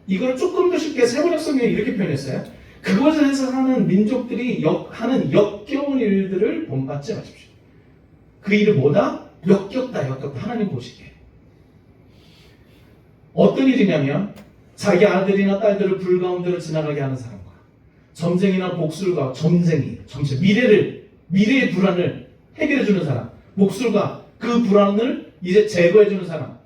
이걸 조금 더 쉽게 세번역 성경에 이렇게 표현했어요. 그것에서 하는 민족들이 하는 역겨운 일들을 본받지 마십시오. 그 일은 뭐다? 역겹다. 하나님 보시기에. 어떤 일이냐면 자기 아들이나 딸들을 불 가운데로 지나가게 하는 사람과 점쟁이나 복술가, 미래의 불안을 해결해주는 사람, 복술가, 그 불안을 이제 제거해주는 사람,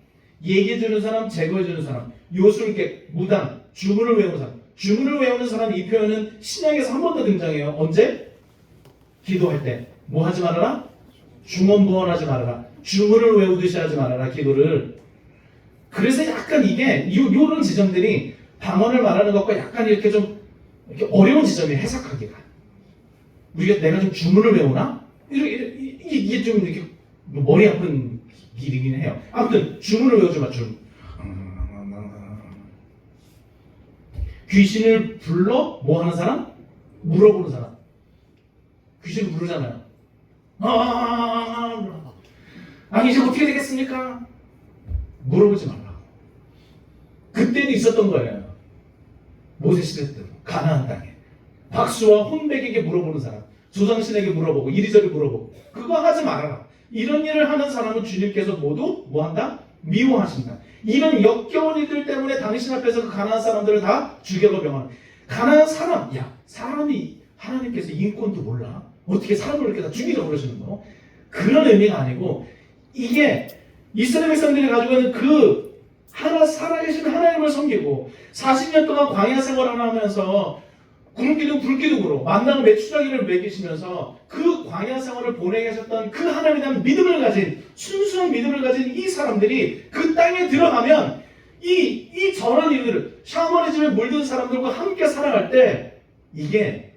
얘기해주는 사람, 제거해주는 사람, 요술객, 무당, 주문을 외우는 사람. 주문을 외우는 사람, 이 표현은 신약에서 한 번 더 등장해요. 언제? 기도할 때. 뭐 하지 말아라? 중언부언하지 말아라. 주문을 외우듯이 하지 말아라. 기도를. 그래서 약간 이게 요런 지점들이 방언을 말하는 것과 약간 이렇게 좀 이렇게 어려운 지점이 해석하기가. 우리가 내가 좀 주문을 외우나? 이게 좀 이렇게 머리 아픈 길이긴 해요. 아무튼 주문을 외우지 마. 귀신을 불러 뭐 하는 사람? 물어보는 사람. 귀신을 부르잖아요. 아니 이제 어떻게 되겠습니까? 물어보지 말라고. 그때도 있었던 거예요. 모세 시대 때 가나안 땅에 박수와 혼백에게 물어보는 사람, 조상신에게 물어보고 이리저리 물어보고 그거 하지 말아라. 이런 일을 하는 사람은 주님께서 모두 뭐한다? 미워하신다. 이런 역겨운 일들 때문에 당신 앞에서 그 가나안 사람들을 다 죽여가 병하는. 가나안 사람, 사람이 하나님께서 인권도 몰라. 어떻게 사람을 이렇게 다 죽이려고 그러시는 거? 그런 의미가 아니고 이게 이스라엘 백성들이 가지고 있는 그 살아계신 하나님을 섬기고 40년 동안 광야 생활을 하면서 구름기둥 불기둥으로 만나고 메추라기를 먹이시면서 그 광야 생활을 보내게 하셨던 그 하나님에 대한 믿음을 가진 순수한 믿음을 가진 이 사람들이 그 땅에 들어가면 이 저런 일들을 샤머니 집에 물든 사람들과 함께 살아갈 때 이게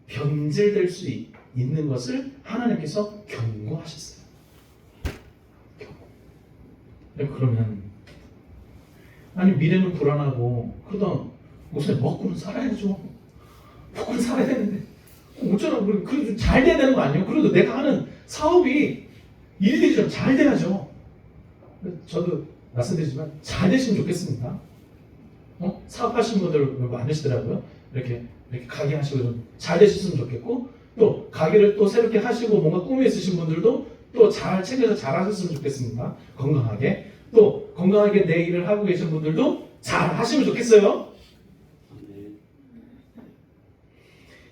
변질될 수 있는 것을 하나님께서 경고하셨어요. 그러면 아니 미래는 불안하고 그러다 무슨 먹고는 살아야죠. 먹고는 살아야 되는데 어쩌라고 그래도 잘 돼야 되는 거 아니에요? 그래도 내가 하는 사업이 일들이 좀 잘 돼야죠. 저도 말씀드리지만 잘 되시면 좋겠습니다. 사업하시는 분들 많으시더라고요. 이렇게 가게 하시고 좀 잘 되셨으면 좋겠고 또 가게를 또 새롭게 하시고 뭔가 꿈이 있으신 분들도 또 잘 챙겨서 잘 하셨으면 좋겠습니다. 건강하게. 또 건강하게 내 일을 하고 계신 분들도 잘 하시면 좋겠어요.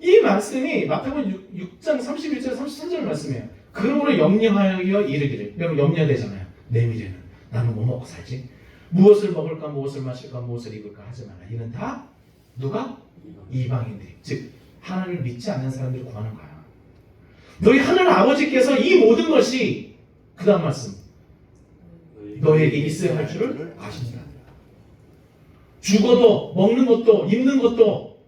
이 말씀이 마태복음 6장 31절 33절 말씀이에요. 그러므로 염려하여 이르기를. 여러분 염려되잖아요. 내 미래는 나는 뭐 먹고 살지? 무엇을 먹을까 무엇을 마실까 무엇을 입을까 하지 마라. 이는 다 누가? 이방인들이. 즉 하나님을 믿지 않는 사람들이 구하는 거야. 너희 하늘 아버지께서 이 모든 것이 그 다음 말씀 너에게 있어야 할 줄을 아신다. 죽어도 먹는 것도 입는 것도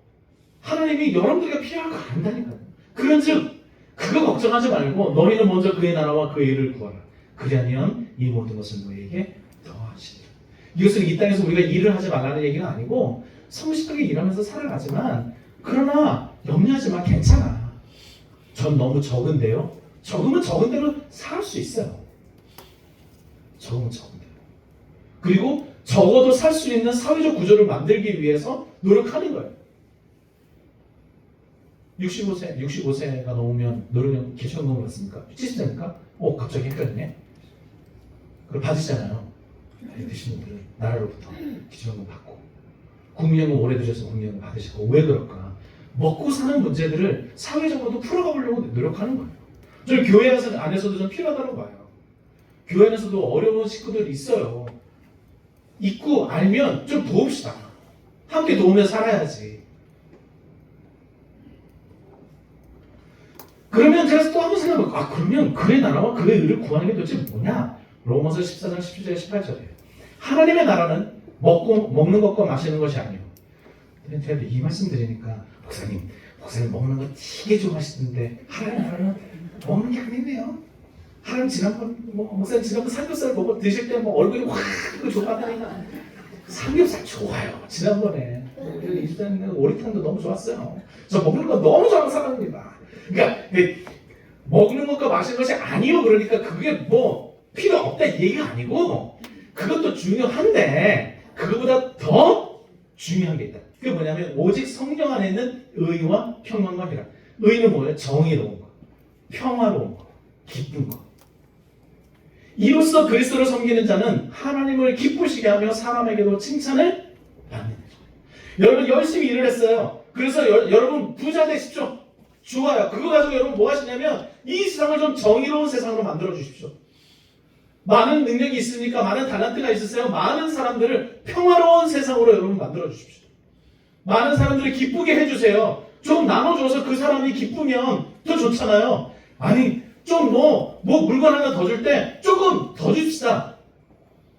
하나님이 여러분들에게 필요한 거 안다니까요. 그런즉 그거 걱정하지 말고 너희는 먼저 그의 나라와 그의 일을 구하라. 그리하면 이 모든 것을 너희에게 더하시리라. 이것은 이 땅에서 우리가 일을 하지 말라는 얘기가 아니고 성실하게 일하면서 살아가지만 그러나 염려하지 마. 괜찮아. 전 너무 적은데요. 적으면 적은 대로 살 수 있어요. 적으면 적은 대로. 그리고 적어도 살 수 있는 사회적 구조를 만들기 위해서 노력하는 거예요. 65세가 넘으면 노령연 기초연금 받습니까? 70세입니까? 갑자기 헷갈리네. 그걸 받으시잖아요. 되시는 분들은 나라로부터 기초연금 받고 국민연금 오래 드셔서 국민연금 받으시고 왜 그럴까? 먹고 사는 문제들을 사회적으로도 풀어가 보려고 노력하는 거예요. 저는 교회 안에서도 좀 필요하다고 봐요. 교회 안에서도 어려운 식구들 있어요. 있고 알면 좀 도웁시다. 함께 도우며 살아야지. 그러면 제가 또 한번 생각해볼게요. 그러면 그의 나라와 그의 의를 구하는 게 도대체 뭐냐? 로마서 14장 17절에 18절이에요. 하나님의 나라는 먹는 것과 마시는 것이 아니에요. 제가 이 말씀 드리니까 목사님 먹는 거 되게 좋아하시는데 하나님 나라는 먹는 게 아니네요. 하나님 지난번 목사님 지난번 삼겹살 먹어 드실 때 뭐 얼굴이 확 좋았다니까 삼겹살 좋아요. 지난번에 이주장님 오리탕도 너무 좋았어요. 저 먹는 거 너무 좋아하는 사람입니다. 그러니까 먹는 것과 마시는 것이 아니요. 그러니까 그게 뭐 필요 없다 이 얘기가 아니고 그것도 중요한데 그거보다 더 중요한 게 있다. 그게 뭐냐면 오직 성령 안에 있는 의와 평안과 희락. 의는 뭐예요? 정의로운 거, 평화로운 거, 기쁜 거. 이로써 그리스도를 섬기는 자는 하나님을 기쁘시게 하며 사람에게도 칭찬을 받는 거죠. 여러분 열심히 일을 했어요. 그래서 여러분 부자 되십시오. 좋아요. 그거 가지고 여러분 뭐 하시냐면 이 세상을 좀 정의로운 세상으로 만들어 주십시오. 많은 능력이 있으니까 많은 달란트가 있으세요. 많은 사람들을 평화로운 세상으로 여러분 만들어 주십시오. 많은 사람들을 기쁘게 해주세요. 좀 나눠줘서 그 사람이 기쁘면 더 좋잖아요. 아니 좀 뭐 물건 하나 더 줄 때 조금 더 줍시다.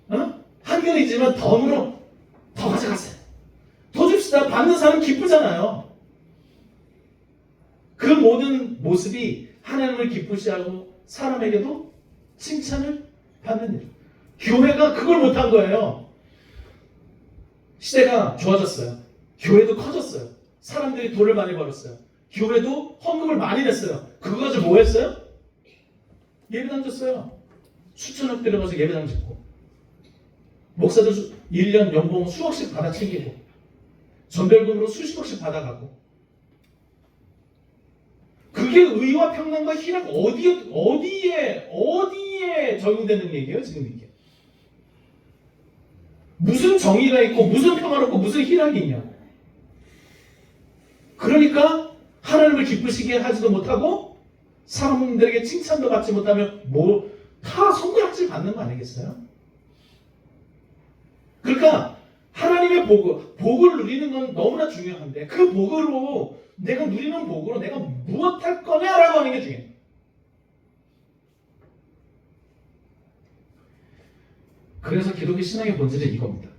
한 견이지만 덤으로 더 가져가세요. 더 줍시다. 받는 사람 기쁘잖아요. 그 모든 모습이 하나님을 기쁘시하고 사람에게도 칭찬을 받는 일. 교회가 그걸 못한 거예요. 시대가 좋아졌어요. 교회도 커졌어요. 사람들이 돈을 많이 벌었어요. 교회도 헌금을 많이 냈어요. 그거 가지고 뭐 했어요? 예배당 줬어요. 수천억 들어가서 예배당 짓고 목사들 1년 연봉 수억씩 받아 챙기고 전별금으로 수십억씩 받아가고 그게 의와 평강과 희락 어디에 적용되는 얘기예요 지금 이게? 무슨 정의가 있고 무슨 평화롭고 무슨 희락이 있냐? 그러니까 하나님을 기쁘시게 하지도 못하고 사람들에게 칭찬도 받지 못하면 뭐 다 손가락질 받는 거 아니겠어요? 그러니까 하나님의 복을 누리는 건 너무나 중요한데 그 복으로 내가 누리는 복으로 내가 무엇할 거냐라고 하는 게 중요해요. 그래서 기독교 신앙의 본질은 이겁니다.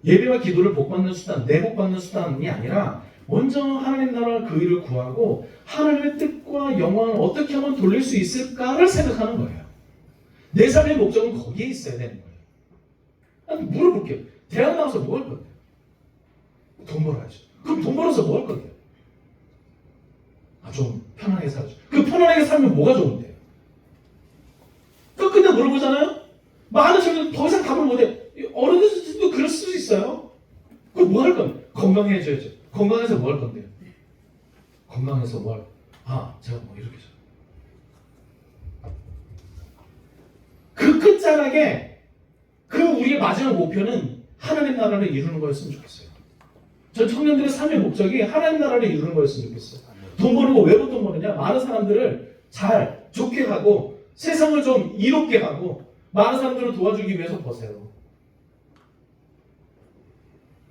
예배와 기도를 복받는 수단, 내 복받는 수단이 아니라 먼저 하나님 나라와 그 일을 구하고 하나님의 뜻과 영광을 어떻게 하면 돌릴 수 있을까를 생각하는 거예요. 내 삶의 목적은 거기에 있어야 되는 거예요. 아니, 물어볼게요. 대학 나와서 뭐 할 건데요? 돈 벌어야죠. 그럼 돈 벌어서 뭐 할 건데요? 좀 편안하게 살아야죠. 그 편안하게 살면 뭐가 좋은데요? 끝끝내 물어보잖아요? 많은 사람들은 더 이상 답을 못해. 어른들도 그럴 수 있어요. 그럼 뭐 할 건데? 건강해져야죠. 건강해서 뭐 할 건데요? 건강해서 뭐 할? 제가 뭐 이렇게 저. 그 끝자락에 그 우리의 마지막 목표는 하나님 나라를 이루는 거였으면 좋겠어요. 전 청년들의 삶의 목적이 하나님 나라를 이루는 거였으면 좋겠어요. 돈 버는 거 왜 돈 버느냐? 많은 사람들을 잘 좋게 하고 세상을 좀 이롭게 하고 많은 사람들을 도와주기 위해서 버세요.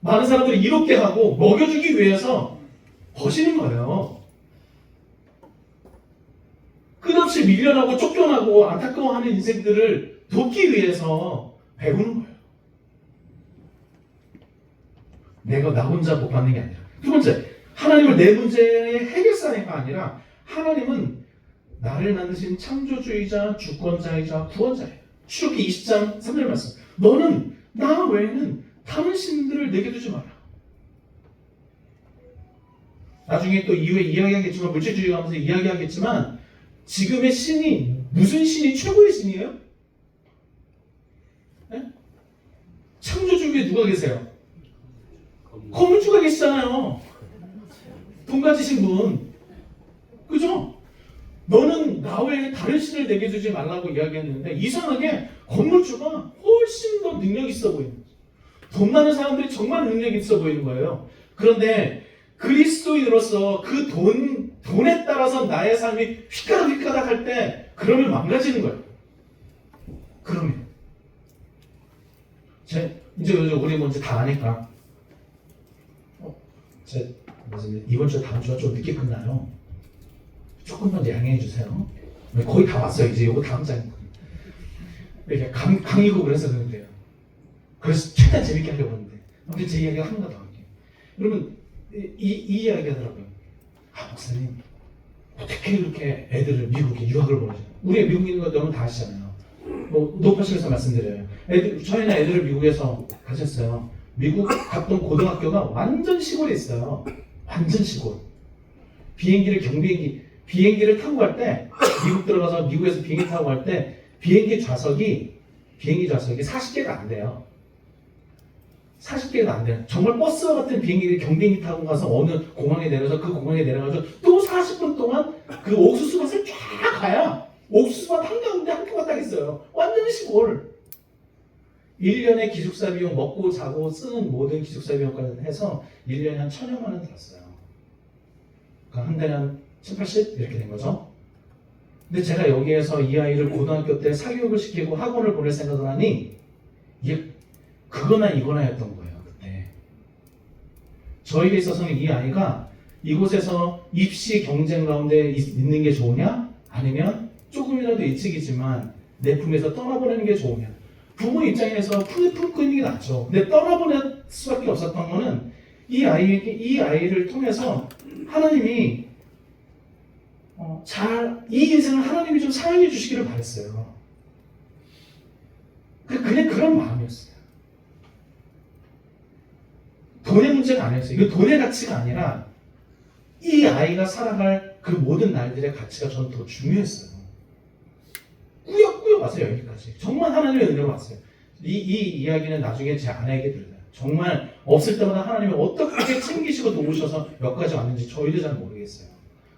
많은 사람들을 이롭게 하고 먹여주기 위해서 버시는 거예요. 끝없이 밀려나고 쫓겨나고 안타까워하는 인생들을 돕기 위해서 배우는 거예요. 내가 나 혼자 복 받는 게 아니라. 두 번째, 하나님을 내 문제의 해결사가 아니라 하나님은 나를 만드신 창조주의자, 주권자이자 구원자예요. 출애굽기 20장 3절 말씀. 너는 나 외에는 다른 신들을 내게 두지 마라. 나중에 또 이후에 이야기하겠지만 물질주의 하면서 이야기하겠지만 지금의 신이 무슨 신이 최고의 신이에요? 네? 창조주에 누가 계세요? 건물주가 계시잖아요. 돈 가지신 분. 그죠? 너는 나 외에 다른 신을 내게 주지 말라고 이야기했는데 이상하게 건물주가 훨씬 더 능력 있어 보이는 거죠. 돈 많은 사람들이 정말 능력 있어 보이는 거예요. 그런데 그리스도인으로서 그 돈에 따라서 나의 삶이 휘까닥 할 때 그러면 망가지는 거예요. 그러면 이제 우리 뭔지 다 아니까 이번 주 다음 주가 좀 늦게 끝나요. 조금만 양해해 주세요. 거의 다 왔어요. 이제 이거 다음 장이거든요. 이렇게 강의고 그래서 그런데요. 그래서 최대한 재밌게 하려고 하는데 아무튼 제 이야기가 하나가 더 할게요. 여러분 이 이야기 하더라고요. 목사님 어떻게 이렇게 애들을 미국에 유학을 보내잖아요. 우리 미국에 있는 거 여러분 다 아시잖아요. 뭐 높아식에서 말씀드려요. 저희는 애들을 미국에서 가셨어요. 미국 갔던 고등학교가 완전 시골에 있어요. 완전 시골. 비행기를 타고 갈 때, 미국 들어가서 미국에서 비행기 타고 갈 때 비행기 좌석이 40개가 안 돼요. 40개가 안 돼요. 정말 버스와 같은 경비행기 타고 가서 어느 공항에 내려서 그 공항에 내려가서 또 40분 동안 그 옥수수밭을 쫙 가야 옥수수밭 한가운데 학교가 딱 있어요. 완전 시골. 1년에 기숙사 비용 먹고 자고 쓰는 모든 기숙사 비용까지 해서 1년에 한 1,000여만 원 들었어요. 그러니까 한 달에 한 7, 80 이렇게 된 거죠. 근데 제가 여기에서 이 아이를 고등학교 때 사교육을 시키고 학원을 보낼 생각을 하니 이게 그거나 이거나였던 거예요. 그때 저에게 있어서는 이 아이가 이곳에서 입시 경쟁 가운데 있는 게 좋으냐, 아니면 조금이라도 일찍이지만 내 품에서 떠나보내는 게 좋으냐. 부모 입장에서 품고 있는 게 낫죠. 근데 떠나보낼 수밖에 없었던 거는 이 아이를 통해서 하나님이 이 인생을 하나님이 좀 사용해 주시기를 바랬어요. 그냥 그런 마음이었어요. 돈의 문제가 아니었어요. 이거 돈의 가치가 아니라 이 아이가 살아갈 그 모든 날들의 가치가 저는 더 중요했어요. 꾸역꾸역 왔어요. 여기까지. 정말 하나님의 은혜로 왔어요. 이 이야기는 나중에 제 아내에게 들려요. 정말 없을 때마다 하나님이 어떻게 챙기시고 도우셔서 여기까지 왔는지 저희도 잘 모르겠어요.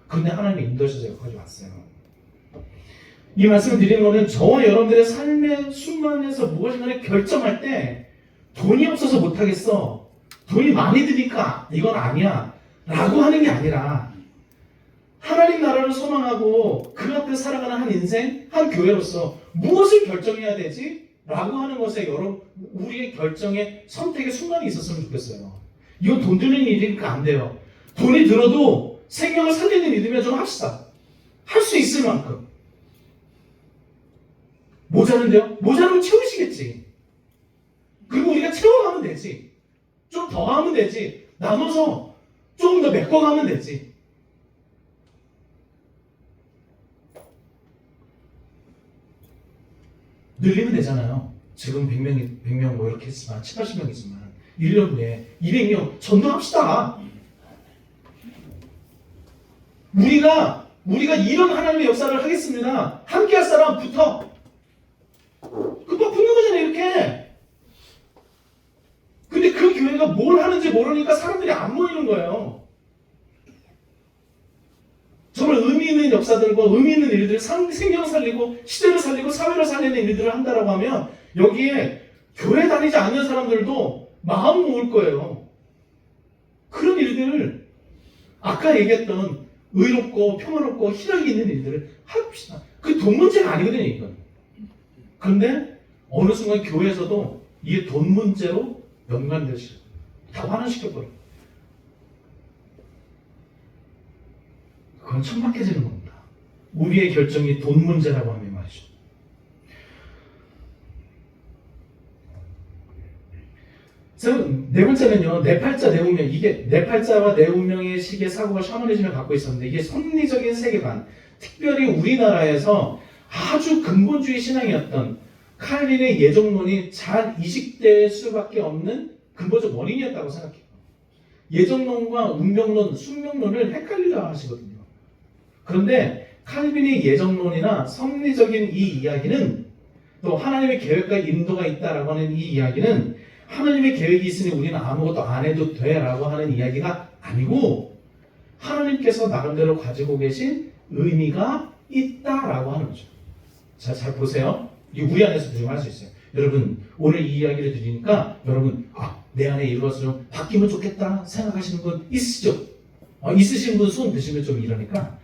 근데 하나님이 인도하셔서 여기까지 왔어요. 이 말씀을 드리는 거는 저와 여러분들의 삶의 순간에서 무엇인가를 결정할 때 돈이 없어서 못하겠어, 돈이 많이 드니까 이건 아니야 라고 하는 게 아니라 하나님 나라를 소망하고 그 앞에 살아가는 한 인생, 한 교회로서 무엇을 결정해야 되지? 라고 하는 것에 우리의 결정의 선택의 순간이 있었으면 좋겠어요. 이건 돈 드는 일이니까 안 돼요. 돈이 들어도 생명을 살리는 일이면 좀 합시다. 할 수 있을 만큼. 모자른데요? 모자르면 채우시겠지. 그리고 우리가 채워가면 되지. 좀 더 하면 되지. 나눠서 조금 더 메꿔가면 되지. 늘리면 되잖아요. 지금 100명 뭐 이렇게 했지만 7, 80명이지만 1년 후에 200명 전도합시다. 우리가 이런 하나님의 역사를 하겠습니다. 함께 할 사람 붙어. 금방 붙는 거잖아요. 이렇게. 근데 그 교회가 뭘 하는지 모르니까 사람들이 안 모이는 거예요. 정말 의미 있는 역사들과 의미 있는 일들을 생명을 살리고 시대를 살리고 사회를 살리는 일들을 한다라고 하면 여기에 교회 다니지 않는 사람들도 마음 모을 거예요. 그런 일들을 아까 얘기했던 의롭고 평화롭고 희락이 있는 일들을 합시다. 그 돈 문제가 아니거든요, 이건. 그런데 어느 순간 교회에서도 이게 돈 문제로 연관될 수 있어요. 다 환원시켜버려요. 그건 천박해지는 겁니다. 우리의 결정이 돈 문제라고 하면 말이죠. 네 번째는요, 내 팔자 내 운명. 이게 내 팔자와 내 운명의 시기의 사고가 샤머니즘을 갖고 있었는데 이게 섭리적인 세계관, 특별히 우리나라에서 아주 근본주의 신앙이었던 칼빈의 예정론이 잘 이식될 수밖에 없는 근본적 원인이었다고 생각해요. 예정론과 운명론, 숙명론을 헷갈리려 하시거든요. 그런데 칼빈의 예정론이나 섭리적인 이 이야기는, 또 하나님의 계획과 인도가 있다라고 하는 이 이야기는 하나님의 계획이 있으니 우리는 아무것도 안 해도 돼라고 하는 이야기가 아니고 하나님께서 나름대로 가지고 계신 의미가 있다라고 하는 거죠. 자, 잘 보세요. 이게 우리 안에서 부정할 수 있어요. 여러분, 오늘 이 이야기를 드리니까 여러분, 내 안에 이것을 좀 바뀌면 좋겠다 생각하시는 분 있으시죠? 있으신 분 손 드시면 좀 이러니까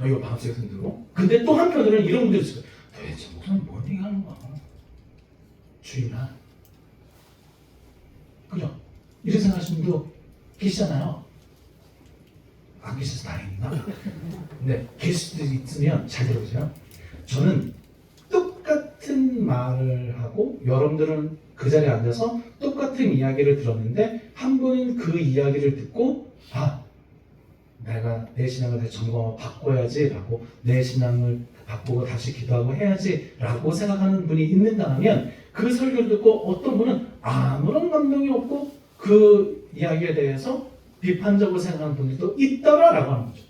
이거 마음속에 흔들고. 근데 또 한편으로는 이런 분들이 있어요. 도대체 무슨 뭔 얘기하는 거야? 주인아. 그죠? 이런 생각하시는 분도 계시잖아요. 안 계셔서 다행이다. 근데 계실 수도 있으면 잘 들어보세요. 저는 똑같은 말을 하고 여러분들은 그 자리에 앉아서 똑같은 이야기를 들었는데 한 분은 그 이야기를 듣고 내가 내 신앙을 다시 점검하고 바꿔야지 라고 내 신앙을 바꾸고 다시 기도하고 해야지라고 생각하는 분이 있는가 하면 그 설교를 듣고 어떤 분은 아무런 감동이 없고 그 이야기에 대해서 비판적으로 생각하는 분들도 있더라라고 하는 거죠.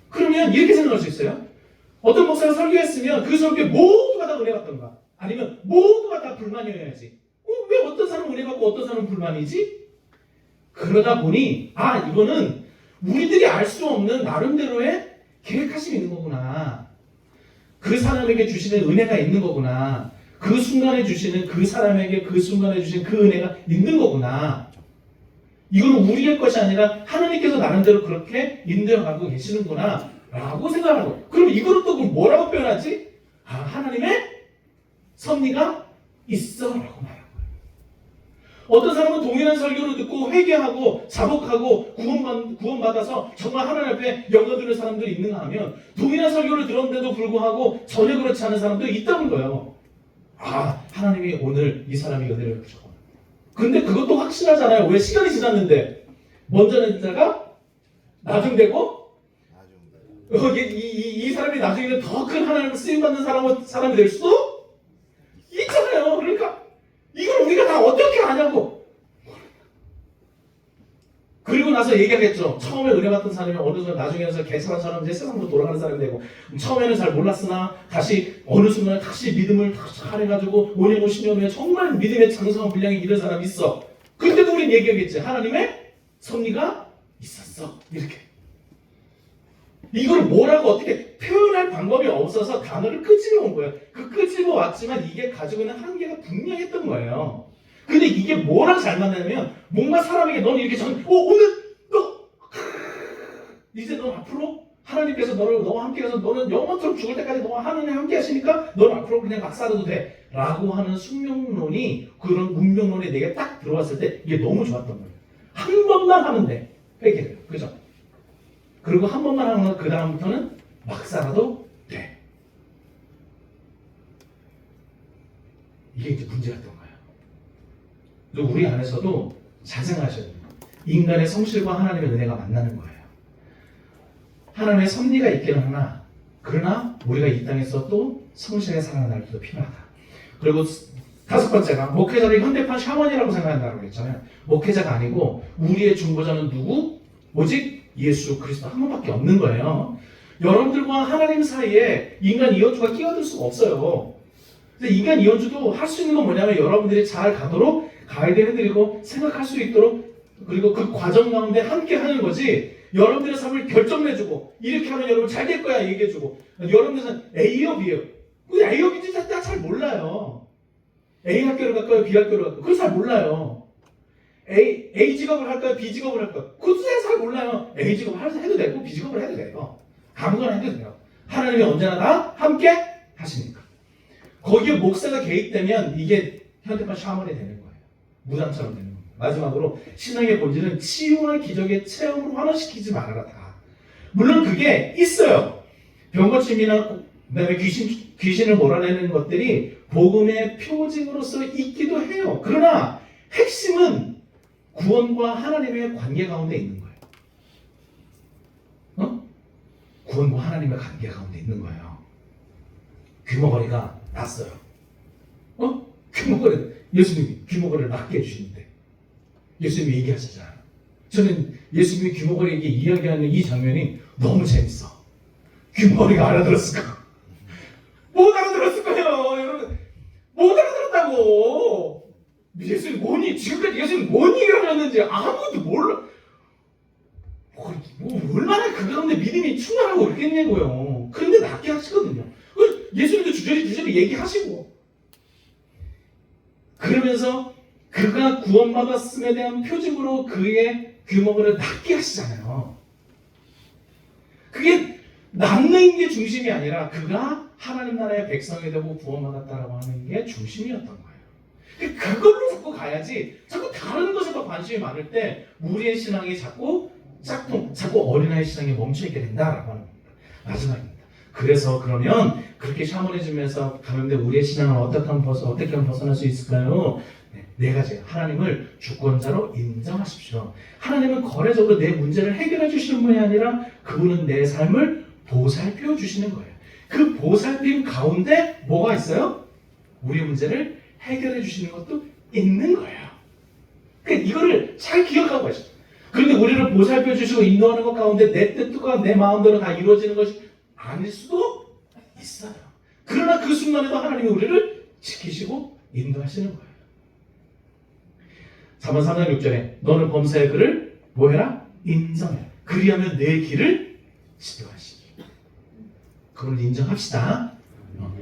그러면 이렇게 생각할 수 있어요. 어떤 목사가 설교했으면 그 설교에 모두가 다 은혜 받던가 아니면 모두가 다 불만이어야지. 왜 어떤 사람은 은혜 받고 어떤 사람은 불만이지? 그러다 보니 이거는 우리들이 알 수 없는 나름대로의 계획하심이 있는 거구나. 그 사람에게 주시는 은혜가 있는 거구나. 그 순간에 주시는 그 사람에게 그 순간에 주시는 그 은혜가 있는 거구나. 이거는 우리의 것이 아니라 하나님께서 나름대로 그렇게 인도해가고 계시는구나 라고 생각하고, 그럼 이거를 또 뭐라고 표현하지? 하나님의 섭리가 있어 라고 말하는 거예요. 어떤 사람은 동일한 설교를 듣고 회개하고 자복하고 구원받아서 정말 하나님 앞에 영광 드릴 사람들이 있는가 하면 동일한 설교를 들었는데도 불구하고 전혀 그렇지 않은 사람도 있다는 거예요. 하나님이 오늘 이 사람이 은혜를 주셨구나. 근데 그것도 확실하잖아요. 왜? 시간이 지났는데 먼저 낸 자가 나중되고 이 사람이 나중에는 더 큰 하나님을 쓰임받는 사람이 될 수도 있잖아요. 그러니까 이걸 우리가 다 어떻게 아냐고. 그리고 나서 얘기하겠죠. 처음에 은혜 받던 사람이 어느 순간 나중에서 개처럼처럼 이제 세상으로 돌아가는 사람이 되고, 처음에는 잘 몰랐으나 다시 어느 순간에 다시 믿음을 잘해가지고 5년 50년 후에 정말 믿음의 장성한 분량이 이런 사람이 있어. 그때도 우린 얘기하겠지. 하나님의 섭리가 있었어. 이렇게. 이걸 뭐라고 어떻게 표현할 방법이 없어서 단어를 끄집어 온 거예요. 그 끄집어 왔지만 이게 가지고 있는 한계가 분명했던 거예요. 근데 이게 뭐랑 잘 맞냐면, 뭔가 사람에게 너는 이렇게 오늘 너 이제 넌 앞으로 하나님께서 너와 함께해서 너는 영원토록 죽을 때까지 너와 하나님 함께 하시니까 넌 앞으로 그냥 막 살아도 돼 라고 하는 숙명론이, 그런 운명론이 내게 딱 들어왔을 때 이게 너무 좋았던 거예요. 한 번만 하면 돼. 회개를. 그죠? 그리고 한 번만 하면 그 다음부터는 막 살아도 돼. 이게 이제 문제였던 거예요. 우리 안에서도 잘 생각하셔야 돼요. 인간의 성실과 하나님의 은혜가 만나는 거예요. 하나님의 섭리가 있기는 하나, 그러나 우리가 이 땅에서 또 성실하게 살아가는 날도 필요하다. 그리고 다섯 번째가, 목회자를 현대판 샤먼이라고 생각한다고 했잖아요. 목회자가 아니고 우리의 중보자는 누구? 오직 예수 그리스도 한 번밖에 없는 거예요. 여러분들과 하나님 사이에 인간 이원주가 끼어들 수가 없어요. 근데 인간 이원주도 할 수 있는 건 뭐냐면, 여러분들이 잘 가도록 가이드 해드리고 생각할 수 있도록, 그리고 그 과정 가운데 함께 하는 거지, 여러분들의 삶을 결정내주고 이렇게 하면 여러분 잘 될 거야 얘기해주고, 여러분들은 A요 B요. 근데 A요 B인지 잘 몰라요. A 학교를 갈까요 B 학교를 갈까요? 그걸 잘 몰라요. A 직업을 할까요 B 직업을 할까요? 그것도 잘 몰라요. A 직업을 해도 되고 B 직업을 해도 돼요. 아무거나 해도 돼요. 하나님이 언제나 다 함께 하시니까. 거기에 목사가 개입되면 이게 현대판 샤먼이 되는 거예요. 무당처럼 되는 겁니다. 마지막으로, 신앙의 본질은 치유와 기적의 체험으로 환원시키지 말아라 다. 물론 그게 있어요. 병고침이나 그다음에 귀신을 몰아내는 것들이 복음의 표징으로서 있기도 해요. 그러나 핵심은 구원과 하나님의 관계 가운데 있는 거예요. 구원과 하나님의 관계 가운데 있는 거예요. 귀머거리가 났어요. 귀머거리, 예수님이 귀머거리를 낫게 해주시는데 예수님이 얘기하시잖아요. 저는 예수님이 귀머거리에게 이야기하는 이 장면이 너무 재밌어. 귀머거리가 알아들었을까? 못 알아들었을 거예요. 여러분, 못 알아들었다고. 예수님 지금까지 예수님 뭔 얘기를 하셨는지 아무도 몰라. 얼마나 그 가운데 믿음이 충만하고 그랬겠냐고요. 근데 낫게 하시거든요. 예수님도 주저리 얘기하시고, 그러면서 그가 구원받았음에 대한 표징으로 그의 귀머거리를 낫게 하시잖아요. 그게 낫는 게 중심이 아니라 그가 하나님 나라의 백성이 되고 구원받았다라고 하는 게 중심이었던 거예요. 그걸로 자꾸 가야지, 자꾸 다른 것에 더 관심이 많을 때 우리의 신앙이 자꾸 어린아이 신앙에 멈춰있게 된다라고 하는 겁니다. 마지막입니다. 그래서 그러면 그렇게 샤머니즘에서 가는데 우리의 신앙을 어떻게 하면 벗어날 수 있을까요? 네 가지. 하나님을 주권자로 인정하십시오. 하나님은 거래적으로 내 문제를 해결해 주시는 분이 아니라 그분은 내 삶을 보살펴 주시는 거예요. 그 보살핌 가운데 뭐가 있어요? 우리 문제를 해결해 주시는 것도 있는 거예요. 그러니까 이거를 잘 기억하고 가시죠. 그런데 우리를 보살펴 주시고 인도하는 것 가운데 내 뜻과 내 마음대로 다 이루어지는 것이 아닐 수도 있어요. 그러나 그 순간에도 하나님이 우리를 지키시고 인도하시는 거예요. 3번 3장 6절에 너는 범사의 그를 뭐해라? 인정해. 그리하면 내 길을 지도하시니. 그걸 인정합시다.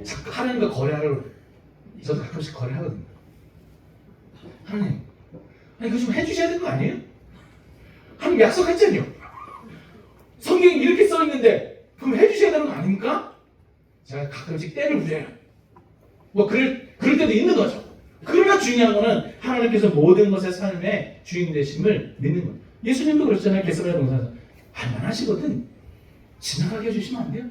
자꾸 하나님과 거래하려고. 저도 가끔씩 거래하거든요. 하나님, 아니 이거 좀 해주셔야 될 거 아니에요? 하나님 약속했잖아요. 성경에 이렇게 써있는데 그럼 해주셔야 되는 거 아닙니까? 제가 가끔씩 때를 부려요. 뭐 그럴 때도 있는 거죠. 그러나 중요한 거는 하나님께서 모든 것의 삶의 주인 되심을 믿는 거예요. 예수님도 그랬잖아요. 겟세마네 동산에서 할만하시거든 지나가게 해주시면 안 돼요?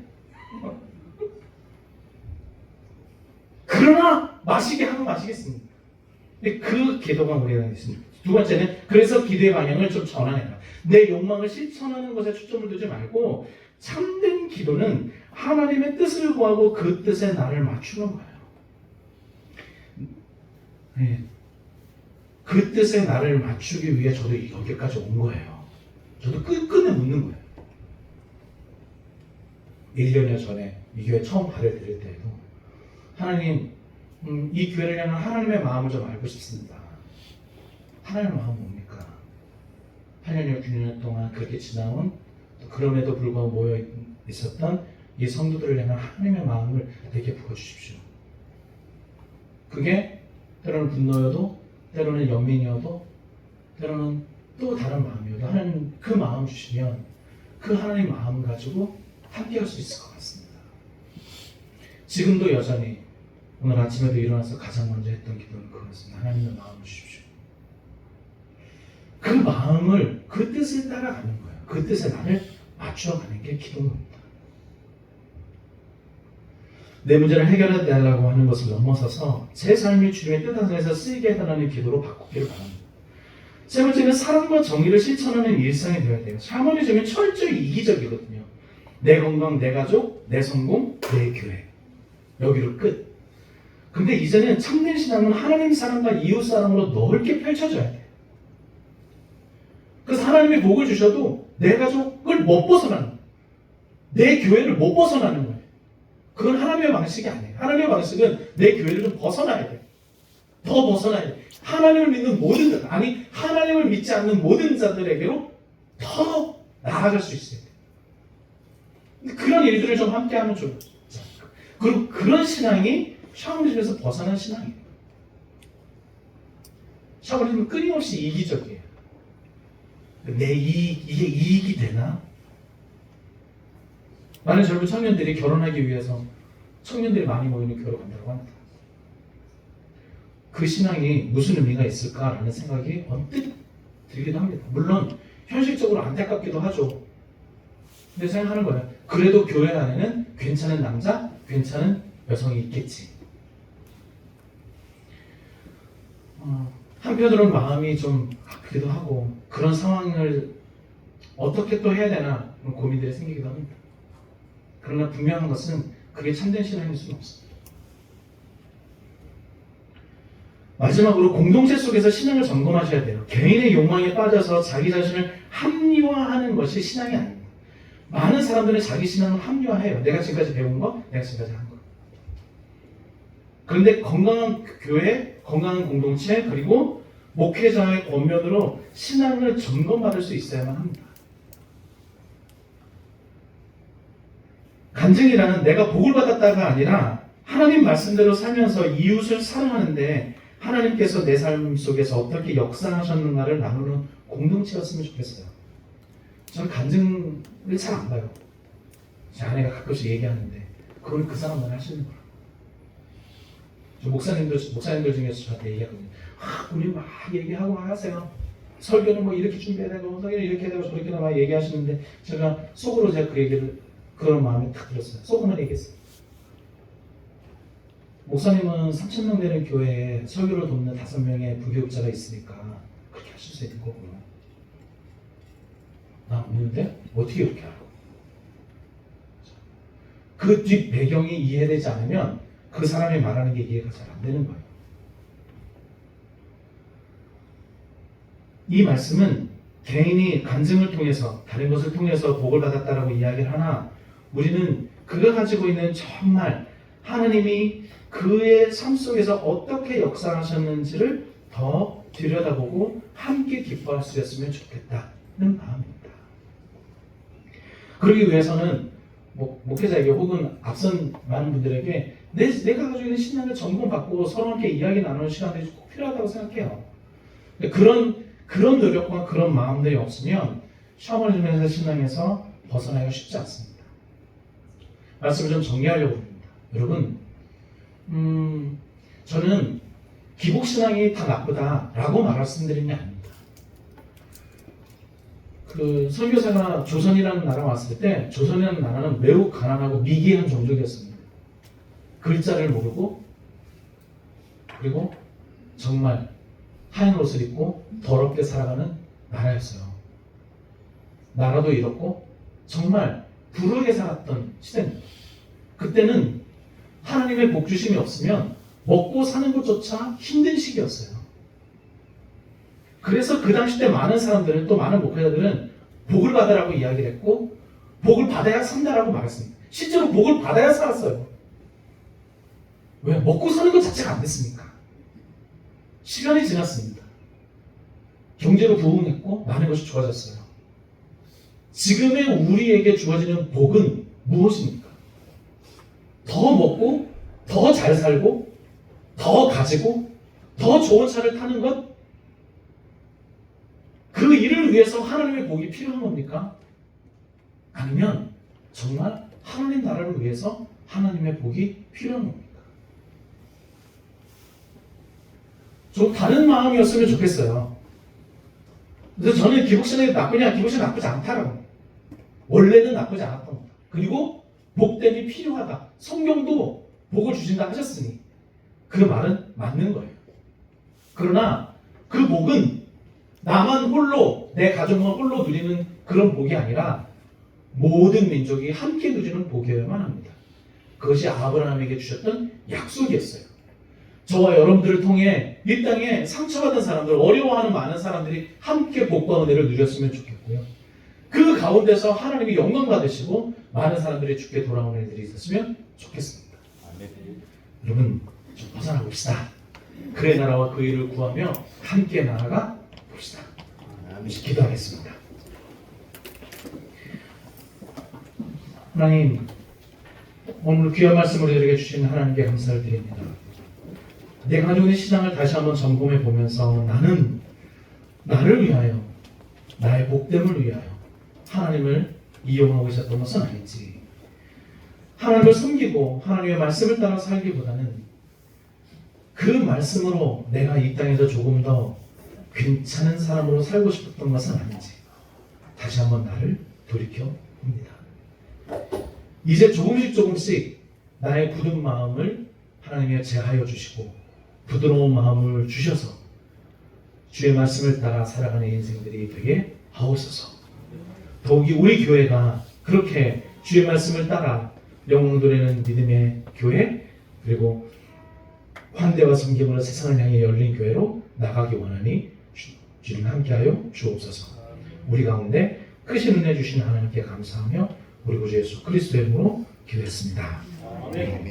그러나 마시게 하면 마시겠습니다. 근데 그 기도가 우리가 있습니다. 두 번째는 그래서 기도의 방향을 좀 전환해라. 내 욕망을 실천하는 것에 초점을 두지 말고 참된 기도는 하나님의 뜻을 구하고 그 뜻에 나를 맞추는 거예요. 네. 그 뜻에 나를 맞추기 위해 저도 여기까지 온 거예요. 저도 끝끝내 묻는 거예요. 1년여 전에 이 교회 처음 발을 들일 때에도 하나님, 이 교회를 향한 하나님의 마음을 좀 알고 싶습니다. 하나님의 마음은 뭡니까? 8년여 9년 동안 그렇게 지나온 그럼에도 불구하고 모여 있었던 이 성도들을 향한 하나님의 마음을 내게 부어주십시오. 그게 때로는 분노여도 때로는 연민이어도 때로는 또 다른 마음이어도 하나님 그 마음 주시면 그 하나님 마음을 가지고 함께 할 수 있을 것 같습니다. 지금도 여전히 오늘 아침에도 일어나서 가장 먼저 했던 기도는 그거였습니다. 하나님의 마음을 주십시오. 그 마음을 그 뜻을 따라가는 거예요. 그 뜻에 나를 맞춰가는 게 기도인 겁니다. 내 문제를 해결해 달라고 하는 것을 넘어서서 제 삶이 주님의 뜻 안에서 쓰이게 해달라는 기도로 바꾸기를 바랍니다. 세 번째는 사랑과 정의를 실천하는 일상이 되어야 돼요. 샤머니즘은 철저히 이기적이거든요. 내 건강, 내 가족, 내 성공, 내 교회. 여기로 끝. 근데 이제는 참된 신앙은 하나님 사랑과 이웃 사랑으로 넓게 펼쳐져야 돼요. 그래서 하나님이 복을 주셔도 내 가족을 못 벗어나는 거예요. 내 교회를 못 벗어나는 거예요. 그건 하나님의 방식이 아니에요. 하나님의 방식은 내 교회를 좀 벗어나야 돼요. 더 벗어나야 돼요. 하나님을 믿는 모든 자들, 아니 하나님을 믿지 않는 모든 자들에게로 더 나아갈 수 있어야 돼요. 그런 일들을 좀 함께 하면 좋죠. 그리고 그런 신앙이 샤머니즘에서 벗어난 신앙이에요. 샤머니즘은 끊임없이 이기적이에요. 내 이익, 이게 이익이 되나? 많은 젊은 청년들이 결혼하기 위해서 청년들이 많이 모이는 교회로 간다고 합니다. 그 신앙이 무슨 의미가 있을까라는 생각이 언뜻 들기도 합니다. 물론 현실적으로 안타깝기도 하죠. 근데 생각하는 거예요. 그래도 교회 안에는 괜찮은 남자, 괜찮은 여성이 있겠지. 한편으로는 마음이 좀 아프기도 하고 그런 상황을 어떻게 또 해야 되나 고민들이 생기기도 합니다. 그러나 분명한 것은 그게 참된 신앙일 수는 없습니다. 마지막으로 공동체 속에서 신앙을 점검하셔야 돼요. 개인의 욕망에 빠져서 자기 자신을 합리화하는 것이 신앙이 아닙니다. 많은 사람들은 자기 신앙을 합리화해요. 내가 지금까지 배운 거, 내가 지금까지 한 거. 그런데 건강한 교회, 건강한 공동체, 그리고 목회자의 권면으로 신앙을 점검받을 수 있어야만 합니다. 간증이라는 내가 복을 받았다가 아니라 하나님 말씀대로 살면서 이웃을 사랑하는데 하나님께서 내 삶 속에서 어떻게 역사하셨는가를 나누는 공동체였으면 좋겠어요. 저는 간증을 잘 안 봐요. 제 아내가 가끔씩 얘기하는데 그건 그 사람만 하시는 거라고. 목사님들 중에서 저한테 얘기하거든요. 우리 막 얘기하고 하세요. 설교는 뭐 이렇게 준비해야 되고 설교는 이렇게 해야 되고 저렇게 막 얘기하시는데 제가 속으로 그 얘기를 그런 마음이 딱 들었어요. 속으로 얘기했어요. 목사님은 3,000명 되는 교회에 설교를 돕는 5명의 부교육자가 있으니까 그렇게 하실 수 있는 거구나. 나 없는데 어떻게 그렇게 알고? 그 뒷 배경이 이해되지 않으면 그 사람이 말하는 게 이해가 잘 안 되는 거예요. 이 말씀은 개인이 간증을 통해서 다른 것을 통해서 복을 받았다라고 이야기를 하나 우리는 그가 가지고 있는 정말 하나님이 그의 삶 속에서 어떻게 역사하셨는지를 더 들여다보고 함께 기뻐할 수 있었으면 좋겠다는 마음입니다. 그러기 위해서는 목회자에게 혹은 앞선 많은 분들에게 내가 가지고 있는 신앙을 점검받고 서로 함께 이야기 나누는 시간들이 꼭 필요하다고 생각해요. 그런 노력과 그런 마음들이 없으면 샤머니즘에서 신앙에서 벗어나기가 쉽지 않습니다. 말씀을 좀 정리하려고 합니다. 여러분, 저는 기복신앙이 다 나쁘다라고 말씀드리는 게 아닙니다. 그 선교사가 조선이라는 나라 왔을 때 조선이라는 나라는 매우 가난하고 미개한 종족이었습니다. 글자를 모르고 그리고 정말 하얀 옷을 입고 더럽게 살아가는 나라였어요. 나라도 이렇고 정말 부르게 살았던 시대입니다. 그때는 하나님의 복 주심이 없으면 먹고 사는 것조차 힘든 시기였어요. 그래서 그 당시 때 많은 사람들은 또 많은 목회자들은 복을 받으라고 이야기를 했고 복을 받아야 산다라고 말했습니다. 실제로 복을 받아야 살았어요. 왜? 먹고 사는 것 자체가 안 됐으니까. 시간이 지났습니다. 경제로 부흥했고 많은 것이 좋아졌어요. 지금의 우리에게 주어지는 복은 무엇입니까? 더 먹고 더 잘 살고 더 가지고 더 좋은 차를 타는 것? 그 일을 위해서 하나님의 복이 필요한 겁니까? 아니면 정말 하나님 나라를 위해서 하나님의 복이 필요한 겁니까? 좀 다른 마음이었으면 좋겠어요. 그래서 저는 기복신앙이 나쁘냐? 기복신앙이 나쁘지 않다라고. 원래는 나쁘지 않았던 겁니다. 그리고 복됨이 필요하다. 성경도 복을 주신다 하셨으니 그 말은 맞는 거예요. 그러나 그 복은 나만 홀로, 내 가족만 홀로 누리는 그런 복이 아니라 모든 민족이 함께 누리는 복이어야만 합니다. 그것이 아브라함에게 주셨던 약속이었어요. 저와 여러분들을 통해 이 땅에 상처받은 사람들, 어려워하는 많은 사람들이 함께 복과 은혜를 누렸으면 좋겠고요. 그 가운데서 하나님이 영광 받으시고 많은 사람들이 주께 돌아오는 일들이 있었으면 좋겠습니다. 여러분, 좀 벗어나 봅시다. 그의 나라와 그 일을 구하며 함께 나아가 봅시다. 기도하겠습니다. 하나님, 오늘 귀한 말씀을 우리에게 주신 하나님께 감사를 드립니다. 내가 가지고 있는 신앙을 다시 한번 점검해 보면서 나는 나를 위하여, 나의 복됨을 위하여 하나님을 이용하고 있었던 것은 아닌지, 하나님을 섬기고 하나님의 말씀을 따라 살기보다는 그 말씀으로 내가 이 땅에서 조금 더 괜찮은 사람으로 살고 싶었던 것은 아닌지 다시 한번 나를 돌이켜 봅니다. 이제 조금씩 나의 굳은 마음을 하나님이 제하여 주시고 부드러운 마음을 주셔서 주의 말씀을 따라 살아가는 인생들이 되게 하옵소서. 더욱이 우리 교회가 그렇게 주의 말씀을 따라 영광 돌리는 믿음의 교회, 그리고 환대와 섬김으로 세상을 향해 열린 교회로 나가기 원하니 주님 함께하여 주옵소서. 우리 가운데 크신 은혜 주신 하나님께 감사하며 우리 구주 예수 그리스도의 이름으로 기도했습니다. 아멘.